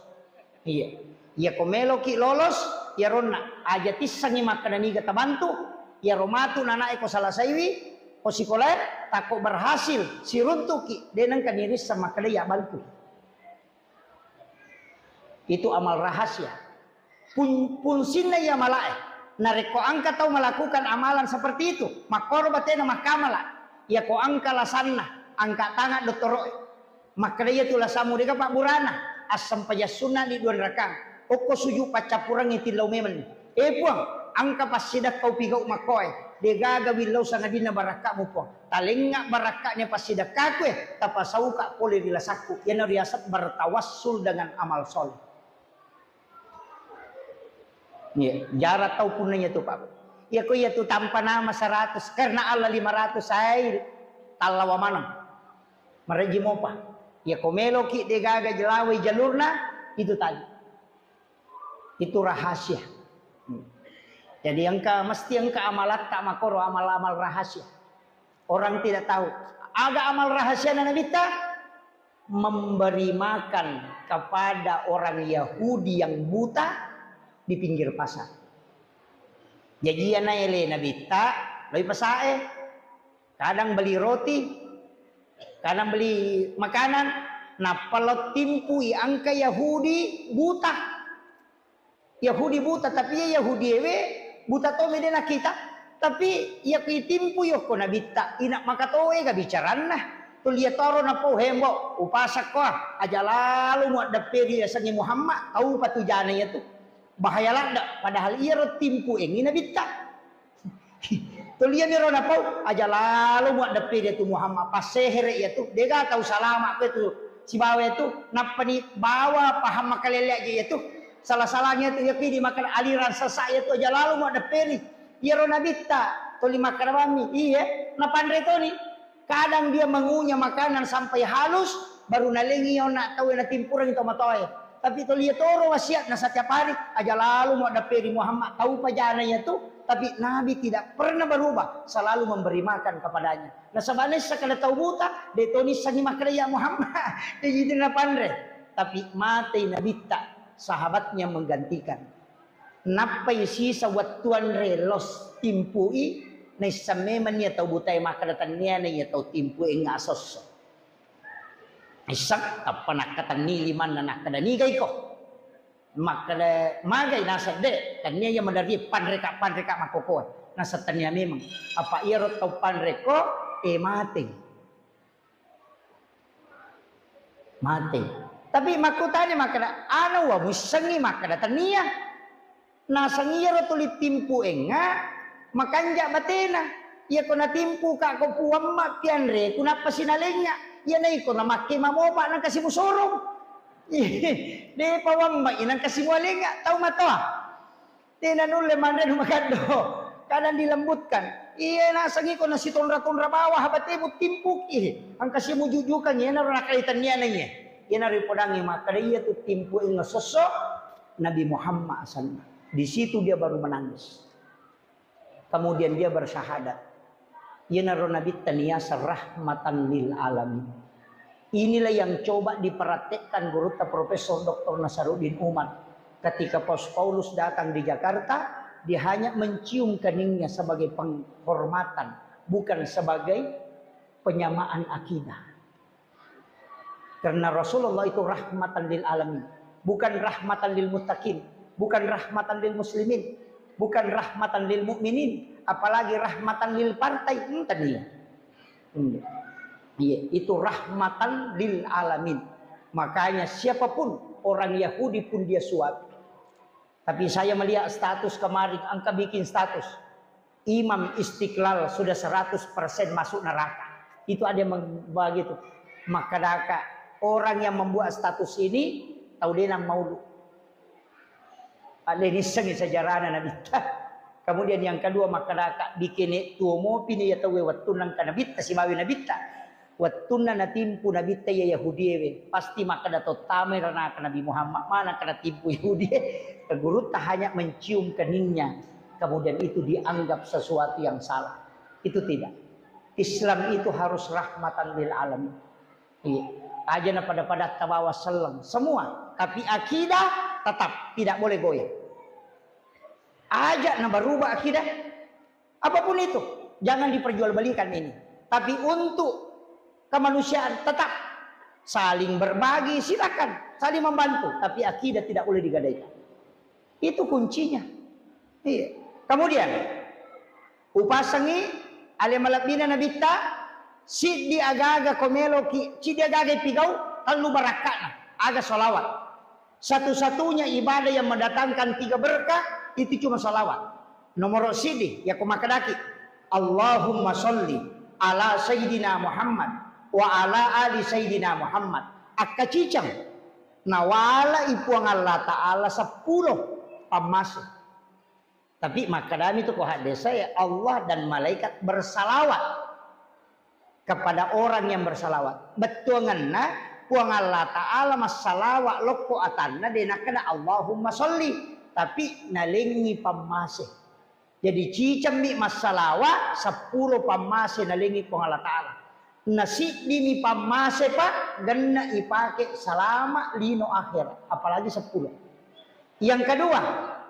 iya komelo ki lolos ya ronna aja tisangi makanani gata bantu ya romatu nanae ko salasaiwi ko sikoler tako berhasil si runtuki denang kaniris sama kadaya bantu itu amal rahasia pun sinna ya malae nareko angka tahu melakukan amalan seperti itu makor batena makamala ya ko angka lasanna angka tangan doktor maka dia tulah samu deka pak burana asam pajasuna di dua rakang oko suju pacapurang itilau memen puang angka pasidak kau pigau makoy degaga wilau sanadina baraka mo puang talenga barakanya pasidak kakwe tapasauka pole dilasaku yan riasat bertawassul dengan amal soleh ya jarak tau punanya tu pak. Ya ko ya tu tanpa nama 100 karena Allah 500 saya talawa manam. Mareji mopa. Ya ko melo ki de gaga jelawe jalurna itu tadi. Itu rahasia. Jadi mesti engka amalat tak makoro amal-amal rahasia. Orang tidak tahu. Ada amal rahasia na nabita memberi makan kepada orang Yahudi yang buta di pinggir pasar. Jadi na ele nabita lebih pasae kadang beli roti kadang beli makanan nah kalau timpui angka Yahudi buta tapi ya Yahudi ewe buta to medena kita tapi ya kitimpu yo ko nabita ina makatoe ga bicaran nah tu lihat toro na po hembo upasak ko aja lalu muat daperi sangi Muhammad tahu patujana ya tu bahaya landa padahal ia timpu ini nabita tulia miro napau aja lalu muat depi dia tu Muhammad paseher ya tu dia tahu salama ke tu si bawa itu napani bawa paham makalele aja ya tu salah-salahnya tu ya di makan aliran sesak ya tu aja lalu muat depi ia nabita tuli makan bami iya napandre tu ni kadang dia mengunyah makanan sampai halus baru nalengi yo nak tahu na timpuran itu matoy. Tapi itu lihat orang wasiat na setiap hari aja lalu mau daperi Muhammad tahu pajananya tu tapi Nabi tidak pernah berubah selalu memberi makan kepadanya. Nah sebenarnya sekali tahu buta detoni sangi makan ya Muhammad dia jadi na pandre tapi mati Nabi tak sahabatnya menggantikan. Napa sisa waktuan relos timpui na samemannya tahu buta makan datangnya na tahu timpui ngasos. Isak apa nak kata ni liman nak kada ni gay ko makada magay nasa de tanya yang mendari panreka makoko nasa tanya memang apa irot tau panreko mati tapi makutanya makada ano wa musangi makada tania nasa ngiro tulit timpu enga makanja batena iya ko na timpu ka ko puwam mapianre kunapa sinalenya yan ay ko na makima mo pa nang kasi musurong. Di pawang ba inang kasi mualinga tau mato. Tinanul leman rin magando. Kadang dilembutkan. Iya nasangi ko na si tonra bawah habate mo timpuk ang kasi mo jujukan yan na nakalitan niya na niya. Yan na rin po nang makadaya to timpu ang soso Nabi Muhammad sallallahu. Di situ dia baru menangis. Kemudian dia bersyahadat. Yana Nabi taniyasa rahmatan lil alamin. Inilah yang coba diperhatikan guru Profesor Dr. Nasaruddin Umar ketika Paulus datang di Jakarta, dia hanya mencium keningnya sebagai penghormatan, bukan sebagai penyamaan akidah. Karena Rasulullah itu rahmatan lil alamin, bukan rahmatan lil muttaqin, bukan rahmatan lil muslimin, bukan rahmatan lil mukminin, apalagi rahmatan lil partai. Tadi. Iya, itu rahmatan lil alamin. Makanya siapapun orang Yahudi pun dia suap. Tapi saya melihat status kemarin, angka bikin status Imam Istiqlal sudah 100% masuk neraka. Itu ada yang begitu. Maka orang yang membuat status ini tahu dia nama maulu. Ada ini sengi sejarahnya Nabi. Kemudian yang kedua maka bikin tuo mo pini ya tahu watunan kana bitta si mawi nabita. Watunan na timpu nabita ya Yahudi pasti maka dato tamer na Nabi Muhammad mana kana timpu Yahudi. Guru tak hanya mencium keningnya. Kemudian itu dianggap sesuatu yang salah. Itu tidak. Islam itu harus rahmatan lil alamin. Iya. Ajana pada tabawa sallam semua, tapi akidah tetap tidak boleh goyah. Ajak nak berubah akidah, apapun itu, jangan diperjualbelikan ini. Tapi untuk kemanusiaan tetap saling berbagi, silakan, saling membantu, tapi akidah tidak boleh digadaikan. Itu kuncinya. Iya. Kemudian upasangi alimalabina nabita si di aga-aga komelo ki si di aga-aga pigau lalu barakatna aga salawat. Satu-satunya ibadah yang mendatangkan 3 berkah itu cuma salawat. Nomor sidi ya kumakadaki Allahumma sholli ala sayyidina Muhammad wa ala ali sayyidina Muhammad. Akacicang nawala ipuang Allah Ta'ala 10 pamasih. Tapi makadami itu kok hadis saya Allah dan malaikat bersalawat kepada orang yang bersalawat. Betul ngana puang Allah Ta'ala mas salawat loko atanna denakana Allahumma sholli. Tapi nalingi pamasih. Jadi cicam mi mas salawat 10 pamasih nalingi puang Allah Ta'ala. Nasi mi pamasih pak gana ipake selama lino akhir. Apalagi 10. Yang kedua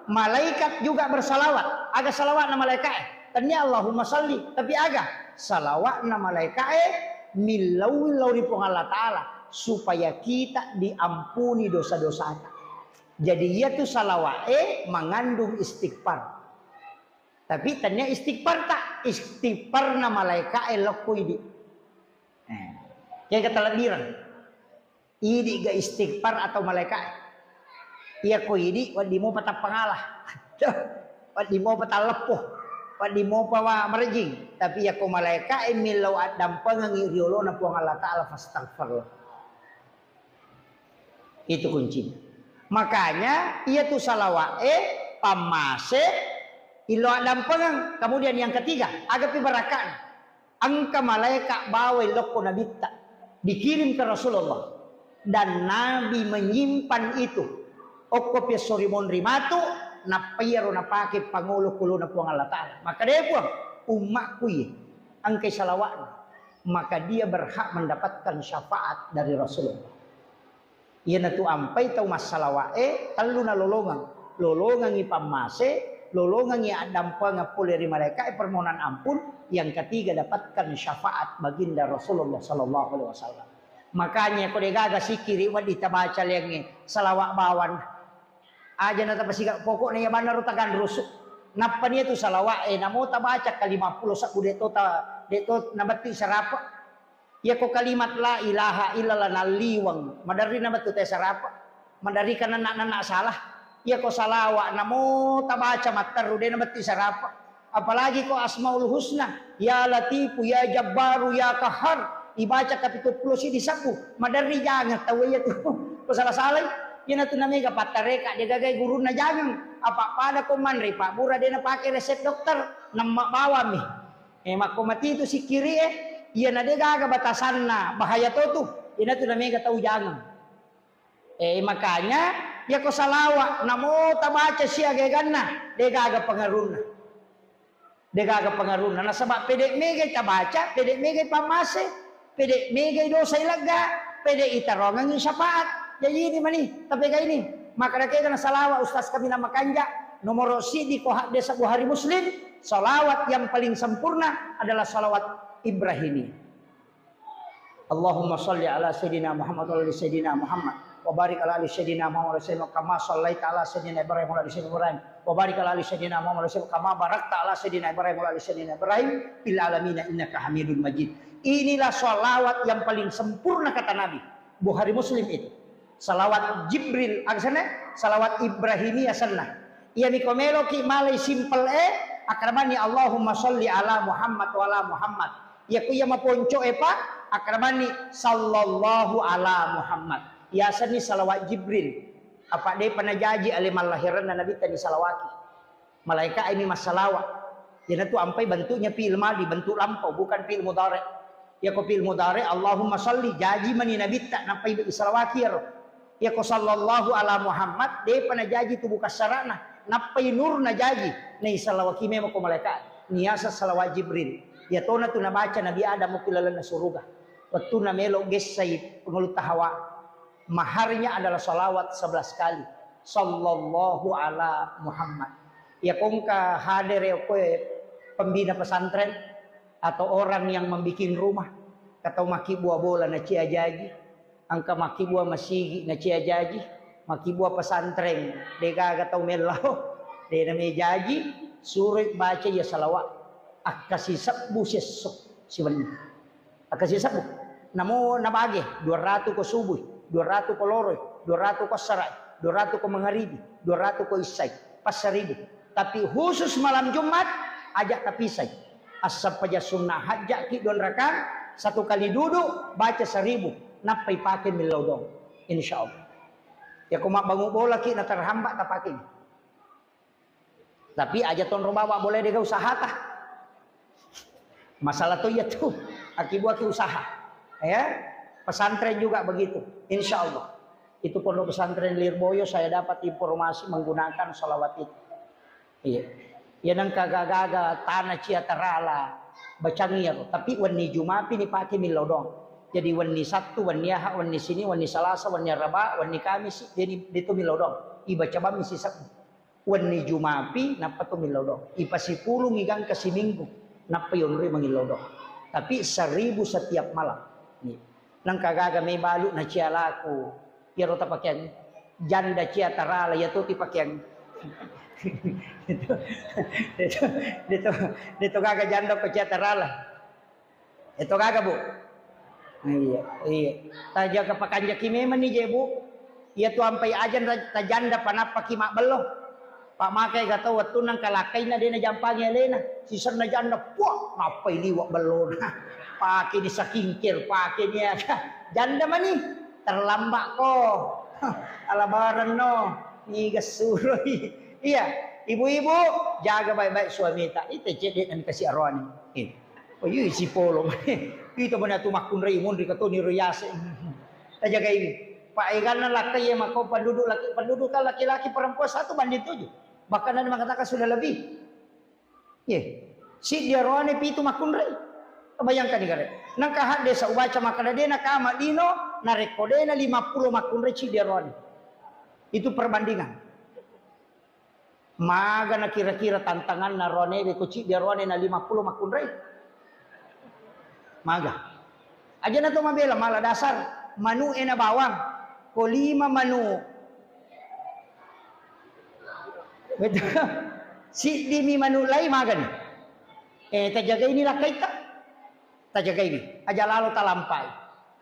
malaikat juga bersalawat. Aga salawat nama malaikat. Tanya Allahumma sholli. Tapi aga salawat nama malaikat milau di Allah Ta'ala. Supaya kita diampuni dosa-dosa. Jadi ia tuh salawat mengandung istighfar. Tapi tanya istighfar tak? Istighfar nama malaikat lokui di. Yang kata lebiran. Ini ga istighfar atau malaikat. Iya ko ini wadi mo patap pangalah. Wadi mo patap lepuh. Wadi mo pawa merjing. Tapi ya ko malaika milau adam pangangi riolo na puang Allah Ta'ala fastaghfirullah. Itu kuncinya. Makanya ia tu salawat pamase ilo adam pangang. Kemudian yang ketiga agapi barakan. Angka malaikat bawa loko nabita dikirim ke Rasulullah dan Nabi menyimpan itu. Okop ya sorimon rimatu na payaro na pake pangulo kulo na puang Allah Ta'ala. Maka dia puang umatku ya angkai salawat. Maka dia berhak mendapatkan syafaat dari Rasulullah. Ia na tu ampai tau mas salawat talu na lolongang. Lolongang ipamase, lolongang ya adam pangapul dari mereka permohonan ampun. Yang ketiga dapatkan syafaat baginda Rasulullah sallallahu alaihi wasallam. Makanya ko degaga sikiri wadi tabaca yang salawat bawan. Aja nata pasiga pokok na yaban rutagan rusuk. Napa niya tu salawat namo ta baca ka 50 sa deto nabati sarapa. Ya ko kalimat la ilaha illallah naliwang. Madari na batu te sarapa. Madari kana na salah. Ya ko salawat namo ta baca mataru de nabati sarapa. Apalagi ko asmaul husna ya latifu ya jabbaru ya kahar. Ibaca ka 70 si disapu. Madari jangan tahu ya tu. Ko salah-salah. Yan na ito na may kapatareka, di gagay guru na jangan. Apa pada kumanri, Pak Bura din na pakai resep dokter, nang mabawam makumati itu si kiri yan na di gaga batasan na, bahaya to tu. Yan na ito na may kataw jangan. Makanya, ya ko salawa, namo tabaca siya gagan na, di gaga pangarun na. Di gaga pangarun na. Nasaba, pwede megay tabaca, pwede megay pamase, pwede megay dosa ilaga, pwede itarongan yung syafaat. Jadi ini mani, tapi kayak ini. Maka rakyat na salawat ustaz kami nama kanja. Nomor sidi ko desa Buhari Muslim. Salawat yang paling sempurna adalah salawat Ibrahimi. Allahumma shalli ala sayyidina Muhammad wa ala sayyidina Muhammad wa barik ala ali sayyidina Muhammad wa sallim kama shallaita ala sayyidina Ibrahim wa ala sayyidina Ibrahim wa barik ala ali sayyidina Muhammad wa sallim kama barakta ala sayyidina Ibrahim wa ala sayyidina Ibrahim fil alamin innaka Hamidum Majid. Inilah salawat yang paling sempurna kata Nabi. Bukhari Muslim itu. Salawat Jibril aksana, salawat Ibrahimiyah sanna. Ia mikomelo ki malai simple akramani Allahumma sholli ala Muhammad wa ala Muhammad. Ya ku ya maponco pa akramani sallallahu ala Muhammad. Ya sani salawat Jibril. Apa dia panajaji alimal lahiran Nabi tadi salawati. Malaikat ini masalawat. Jadi tu ampai bentuknya fi'il madi, bentuk lampau bukan fi'il mudhari. Ya ko fi'il mudhari Allahumma sholli jaji mani Nabi tak nampai salawati ya. Ya ko sallallahu ala Muhammad dia panajaji tu buka sarana. Nampai nur na jaji. Nei salawati memang ko malaikat. Niasa salawat Jibril. Ya tona tu nabaca Nabi Adam mo kilala na suruga. Waktu na melo gesay pengulut tahawa. Maharnya adalah salawat 11 kali. Sallallahu ala Muhammad. Ya kongka hadir ya pembina pesantren atau orang yang membikin rumah. Kata maki buah bola na cia jaji. Angka maki buah masigi na cia jaji. Maki buah pesantren. Deka kata melau. Dia namanya jaji. Suruh baca ya salawat. Akasi sabbu sesok siwan. Akasi sabbu. Namo nabagi 200 ko subuh, 200 ko loroy, 200 ko saray, 200 ko mengharibi, 200 ko isay, pas 1000. Tapi khusus malam Jumat ajak tapisay. Asap paja sunnah hajak ki don rakam, 1 kali duduk baca 1000, napai pakai milau dong. Insyaallah. Ya kumak bangun bola ki na terhambat tak pakai. Tapi aja ton robawa boleh dia usaha tah. Masalah tuh ya tuh akibat usaha ya pesantren juga begitu insya Allah itu pondok pesantren Lirboyo saya dapat informasi menggunakan salawat itu iya ya nang kagagaga tanah ciatarala bacangir tapi wani Jumapi ni pakai milodong jadi wani Sabtu wani Ahad wani sini wani Salasa wani Raba wani Kamis jadi itu milodong ibaca ba misi Sabtu wani Jumapi napa tu milodong ipasipulung igang kasi Minggu napa yun rin mangilodong. Tapi 1000 setiap malam. Nih. Nang kagaga may balu na cialaku. Pero tapakyan. Janda cia tarala. Yato tipakyan. Dito gaga janda pa cia tarala. Ito gaga bu. Iya. Taja kapakanya kimeman ni jebu. Iya tu ampai ajan tajanda panapaki mak beloh. Pak makai kata waktu nang kalakai na dia na jampangnya lena sisar na janda puak ngapai liwak belon pakai di sakingkir pakai dia janda mani terlambat ko ala barang no iga suroi iya ibu-ibu jaga baik-baik suami tak itu jadi dan kasih arwani oh iya si polo itu mana tu makun raimun di katoni royase tak jaga ini pak ikan laki yang makau penduduk kan laki-laki perempuan 1 banding 7 bahkan ada mengatakan sudah lebih. Ye, si dia roane pitu makun rai. Bayangkan ni kare. Nang kahad desa ubaca makana dia nak kama dino na rekodena 50 makun rai si dia roane. Itu perbandingan. Maga na kira-kira tantangan na roane be ko si dia roane na 50 makun rai. Maga. Aja na to mabela mala dasar manu ena bawang. Ko 5 manu. Betul. Si dimi manulai magan. Tajaga inilah kaita. Tajaga ini. Aja lalu talampai.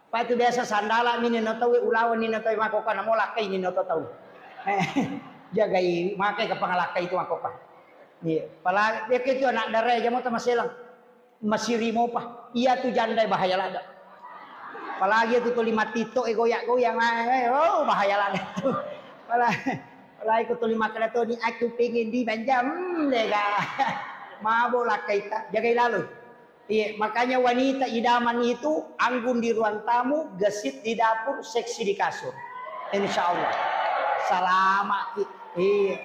Pa itu biasa sandala mini notawi ulawan ni notawi makoka namo lakai ni notawi. Jaga ini makai ke pangalakai itu makoka. Iya. Pala dia itu anak darah aja mau tamaselang. Masirimo pa. Iya tu jandai bahaya lada. Apalagi itu 5 tito goyak-goyang. Oh bahaya lada tu. Pala Lai ko tuli makala to ni aku pengen di banjam lega. Mabok lah kita jaga lalu. Iya, makanya wanita idaman itu anggun di ruang tamu, gesit di dapur, seksi di kasur. Insyaallah. Selamat. Iya.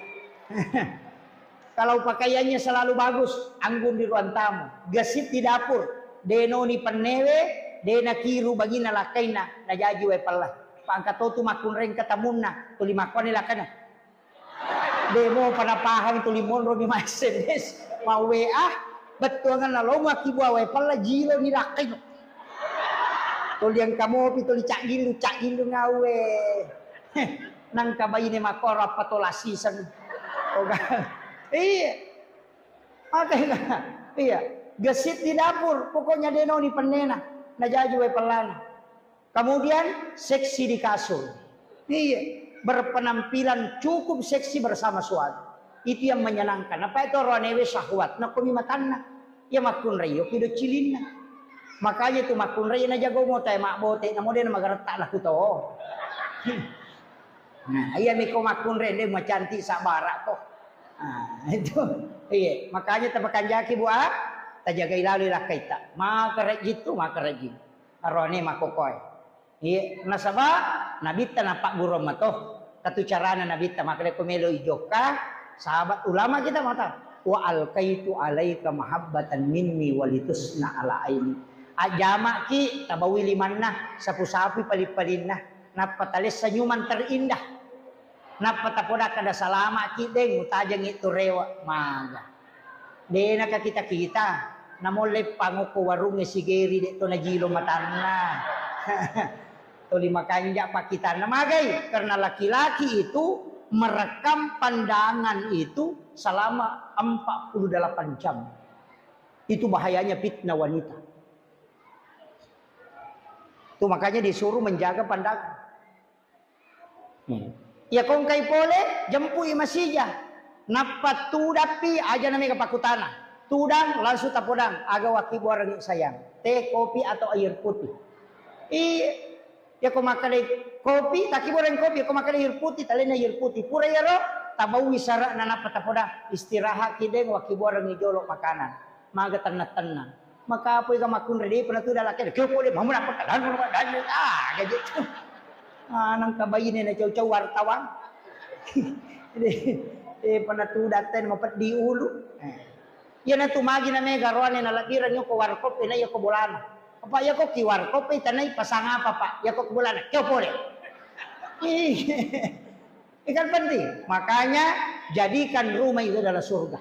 Kalau pakaiannya selalu bagus, anggun di ruang tamu, gesit di dapur, deno ni penewe, dena kiru bagina lakaina, na jaji we pala. Pangkat tu makun reng katamunna, tuli makon lakana. Demo pada paham tulimon romi SMS mau WA betul kan lalu maki buah we pala jilo ni lakai Tuliang kamu pituli cak gilu ngawe. Nang kabayi ni makora patolasi san. Iya. Makanya iya, gesit di dapur, pokoknya deno ni penena, najaju we pelana. Kemudian seksi di kasur. Iya, berpenampilan cukup seksi bersama suami. Itu yang menyenangkan. Apa itu ronewe syahwat? Nak kumi matanna. Ya makun rayo kido cilina. Makanya tu makun rayo na jago mo tay mak bote na mo din magarata lah kuto. Nah, iya miko makun rayo dia macanti sabara to. Nah, itu. Iya, makanya tabakan jaki buat tajaga ilalu lah kaita. Maka gitu, maka rajin. Arone makokoy. Iya, nasaba nabita napak burom matoh. Katu carana nabita makale komelo ijoka. Sahabat ulama kita mata. Wa alqaitu alaika mahabbatan minni walitusna ala aini. Ajama ki tabawi limanna sapu-sapu palip-palinna. Napatalis senyuman terindah. Napatapoda kada salama kideng utajang itu rewa maga. Dena ka kita namole panguko warunge sigeri de to najilo matanna. To lima kanja pa kita namagai karena laki-laki itu merekam pandangan itu selama 48 jam. Itu bahayanya fitnah wanita. Itu makanya disuruh menjaga pandangan. Ya kong kay pole jempui masija. Napat tudapi aja nami kapakutana. Tudang langsung tapodang aga waki buarang sayang. Teh, kopi atau air putih. Ya kau makan kopi, taki boreng kopi, kau makan air putih, talena air putih. Pura ya ro, tabau wisara nana patapoda istirahat kideng waki boreng jolok makanan. Maga tenang. Maka apa yang makun ready pernah tu dah laki. Kau boleh mamu dapat dan gaji. Nang kabayin na caw-caw wartawan. Pernah tu daten mapat di ulu. Yan na tumagi na may garuan na labiran yung ko warkop ina yung ko bulana. Apa ya ko ki warkop tanay pasanga papa ya ko bulana. Kyo pole. Ikan penting. Makanya jadikan rumah itu adalah surga.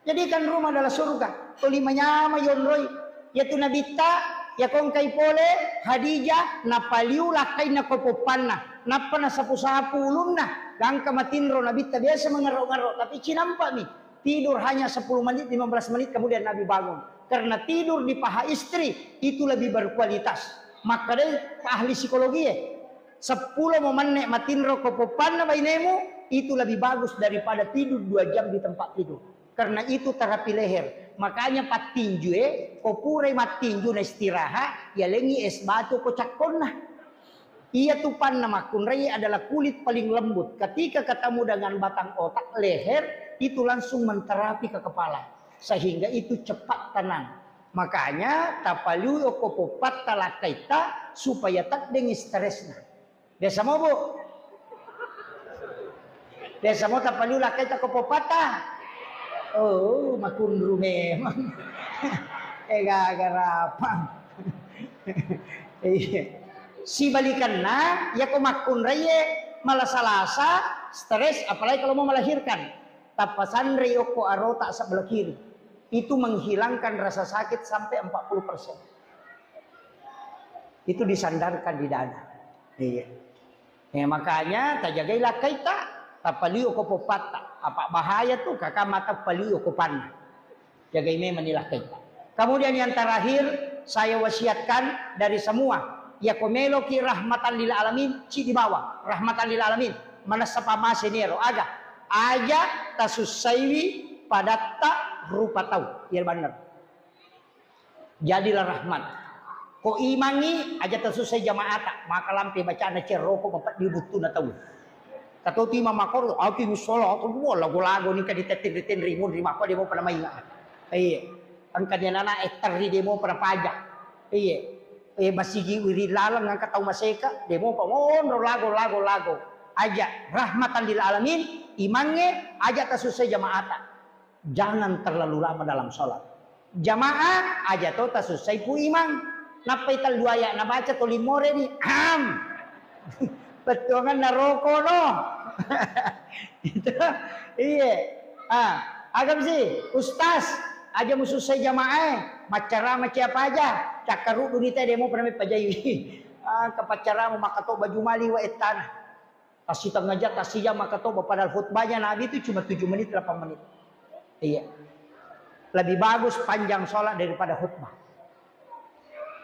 Jadikan rumah adalah surga. Tulimanya mayon roy. Ya tu nabita ya kong kay pole Hadijah napaliulah kay nakopopanna napana sapu-sapu ulunna gangka matinro nabita biasa mengerok-ngerok tapi cinampak nih tidur hanya 10 menit 15 menit kemudian Nabi bangun karena tidur di paha istri itu lebih berkualitas maka dari ahli psikologi 10 momenek matinro kopopanna bainemu itu lebih bagus daripada tidur 2 jam di tempat tidur karena itu terapi leher. Makanya patinju kopure matinju na istirahat ya lengi es batu kocak konna. Ia tupan nama kunrei adalah kulit paling lembut. Ketika ketemu dengan batang otak leher itu langsung menterapi ke kepala sehingga itu cepat tenang. Makanya tapaliu kopopat talakaita supaya tak dengi stresna. Desa mo bu? Desa mo tapaliu lakaita kopopata. Oh, makundru memang. Gagarapang. Si balikan na, ya ko makunraye malasalasa, stres, apalagi kalau mau melahirkan. Tapasan reyo ko arota sa belah kiri. Itu menghilangkan rasa sakit sampai 40%. Itu disandarkan di dada. Iya. Makanya tajagailah kaita, tapaliu ko popata. Apa bahaya tuh kakak mata paliu kupan. Jaga ini menilah kita. Kemudian yang terakhir saya wasiatkan dari semua ya komelo ki rahmatan lil alamin ci di bawah rahmatan lil alamin mana sapama senero aga aja tasusaiwi padatta rupa tahu ya benar. Jadilah rahmat. Ko imangi aja tasusai jamaata maka lampe bacaan ceroko mempat dibutuh na tahu. Katau ti mamakor, aku musola, aku lagu-lagu ni kadi tetin rimun di mako dia mau pada main. Iya, kan kadian anak eteri dia mau pada pajak. Iya, masigi wiri lalang ngangkat tau maseka, dia mau pamon lagu. Aja rahmatan lil alamin, imannya aja tasusai jamaata. Jangan terlalu lama dalam sholat. Jamaah aja to tasusai pu imam. Napai tal duaya na baca to limore ni. Betul kan naroko no. Itu iya. Agam sih ustaz aja mususai jamaah macara macam apa aja. Cakaru dunita demo pernah pajai. Kepacara mau makato baju mali wa etan. Tasih tengah tasih makato padahal khutbahnya Nabi itu cuma 7 menit 8 menit. Iya. Lebih bagus panjang sholat daripada khutbah.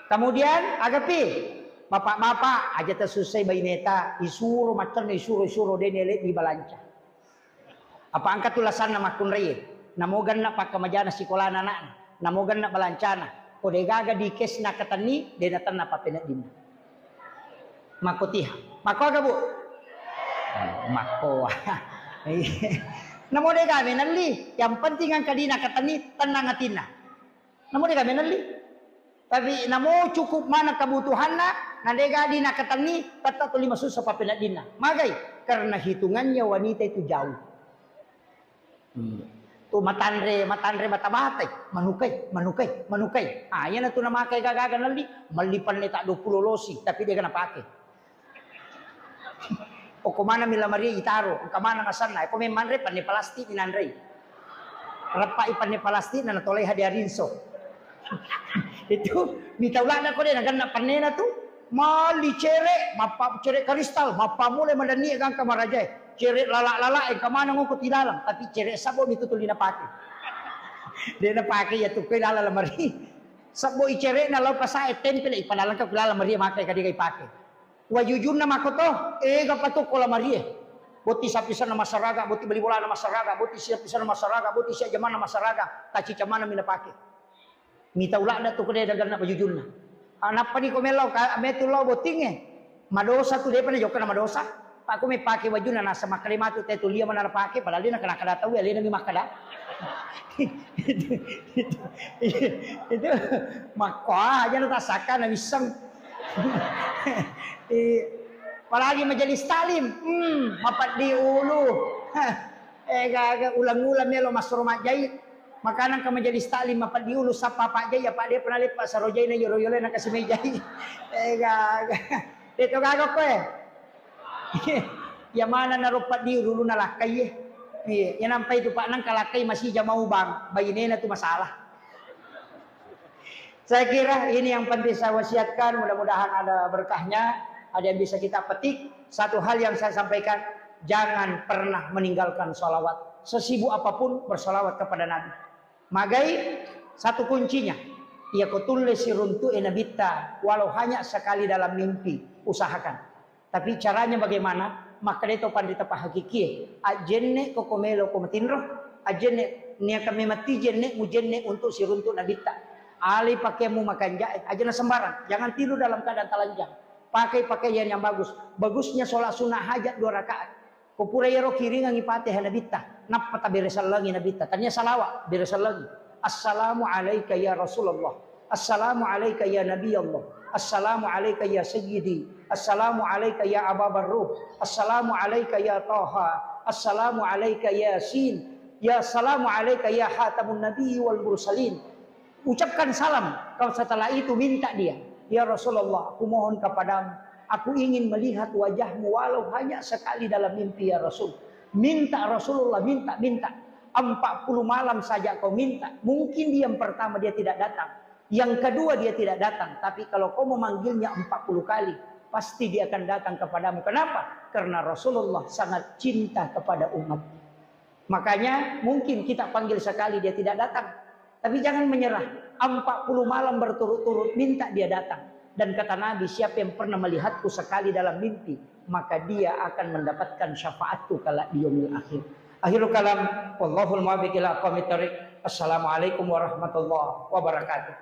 Kemudian agapi bapak-bapak aja tersusai bayi neta disuruh macam disuruh denele di balanca. Apa angkat tulasan nama kunrei. Namogan na pakamajana sekolah anak. Namogan na balancana. Kode gaga di kes na katani denatan na papenat din. Makotiha. Mako aga bu. Mako. Namo de kami nali. Yang penting ang kadina katani tenang atina. Namo de kami nali. Tapi namo cukup mana kebutuhan na nadega dina katani tetap tuli masuk sa papenat dina. Magai karena hitungannya wanita itu jauh. Tu matandre mata-mata manukai. Ah, yan na tu na makai gagaga nali. Malipan ni tak 20 losi tapi dia kena pakai. O kumana mila Maria itaro, kamana ngasan na. Ko may manre pan ni plastik ni nanre. Rapa ipan ni plastik na natolay hadiarinso. Itu mitawla na ko din nagan na panena tu. Mali cere, mapa cere kristal, mapa mule madani ang kamarajay. Cere lala kamana ngoko tilalang, tapi cere sabo itu tuli na pake. Dia na pake ya tu kilala la Maria. Sabo i cere na law pasae temple ipanalang ka kilala Maria makai kadi kay pake. Wajujun na makoto, gapato ko la Maria. Buti sa pisan na masaraga, buti beli bola na masaraga, buti siya pisan na masaraga, buti siya jaman na masaraga, taci camana mina pake. Mita ula na tu kede dagan na wajujun na. Anak pa ni komelaw ka metulo boting madosa tu dia pa na jok na madosa. Aku may pakai baju na nasa makalima tu tetu liya mana pakai padahal dia nak kada tahu ya dia nak makada. Itu makwa aja na tasaka na misang. Palagi majelis talim, mapat di ulu. Gaga ulang-ulang melo mas rumah jahit. Makanan ka majelis talim mapat di ulu sapa Pak Jay ya Pak dia pernah lihat Pak Sarojay na yoro-yoro na kasi may jahit. Gaga. Itu gaga ko yang mana narupat di dulu nalakai yang nampai itu Pak nang kalakai masih jamau bang bayinena itu masalah. Saya kira ini yang penting saya wasiatkan, mudah-mudahan ada berkahnya, ada yang bisa kita petik. Satu hal yang saya sampaikan, jangan pernah meninggalkan sholawat. Sesibuk apapun bersolawat kepada Nabi. Magai satu kuncinya, ia kutulis siruntu enabita walau hanya sekali dalam mimpi, usahakan. Tapi caranya bagaimana? Maka itu pandita pahakiki. Ajenne kokomelo komatinro. Ajenne nia kami mati jenne mujenne untuk siruntuk nabita. Ali pakai mu makan jahe. Ajena sembarang. Jangan tidur dalam keadaan telanjang. Pakai pakaian yang bagus. Bagusnya sholat sunnah hajat 2 rakaat. Kupura yero kiri ngangi patih nabita. Napa tak beresal lagi nabita. Tanya salawat beresal lagi. Assalamu alaika ya Rasulullah. Assalamu alaika ya Nabi Allah. Assalamu alaika ya Sayyidi. Assalamu alaika ya Ababar Ruh. Assalamu alaika ya Taha. Assalamu alaika ya Yasin. Ya salamu alaika ya Khatamun Nabi wal Mursalin. Ucapkan salam. Kalau setelah itu minta dia. Ya Rasulullah, aku mohon kepadamu. Aku ingin melihat wajahmu walau hanya sekali dalam mimpi ya Rasul. Minta Rasulullah, minta. 40 malam saja kau minta. Mungkin yang pertama dia tidak datang. Yang kedua dia tidak datang. Tapi kalau kau memanggilnya 40 kali. Pasti dia akan datang kepadamu. Kenapa? Karena Rasulullah sangat cinta kepada umat. Makanya mungkin kita panggil sekali dia tidak datang. Tapi jangan menyerah. 40 malam berturut-turut minta dia datang. Dan kata Nabi, siapa yang pernah melihatku sekali dalam mimpi, maka dia akan mendapatkan syafaatku kala di yaumil akhir. Akhirul kalam, wallahul muwaffiq ila aqwamit thoriq. Assalamualaikum warahmatullahi wabarakatuh.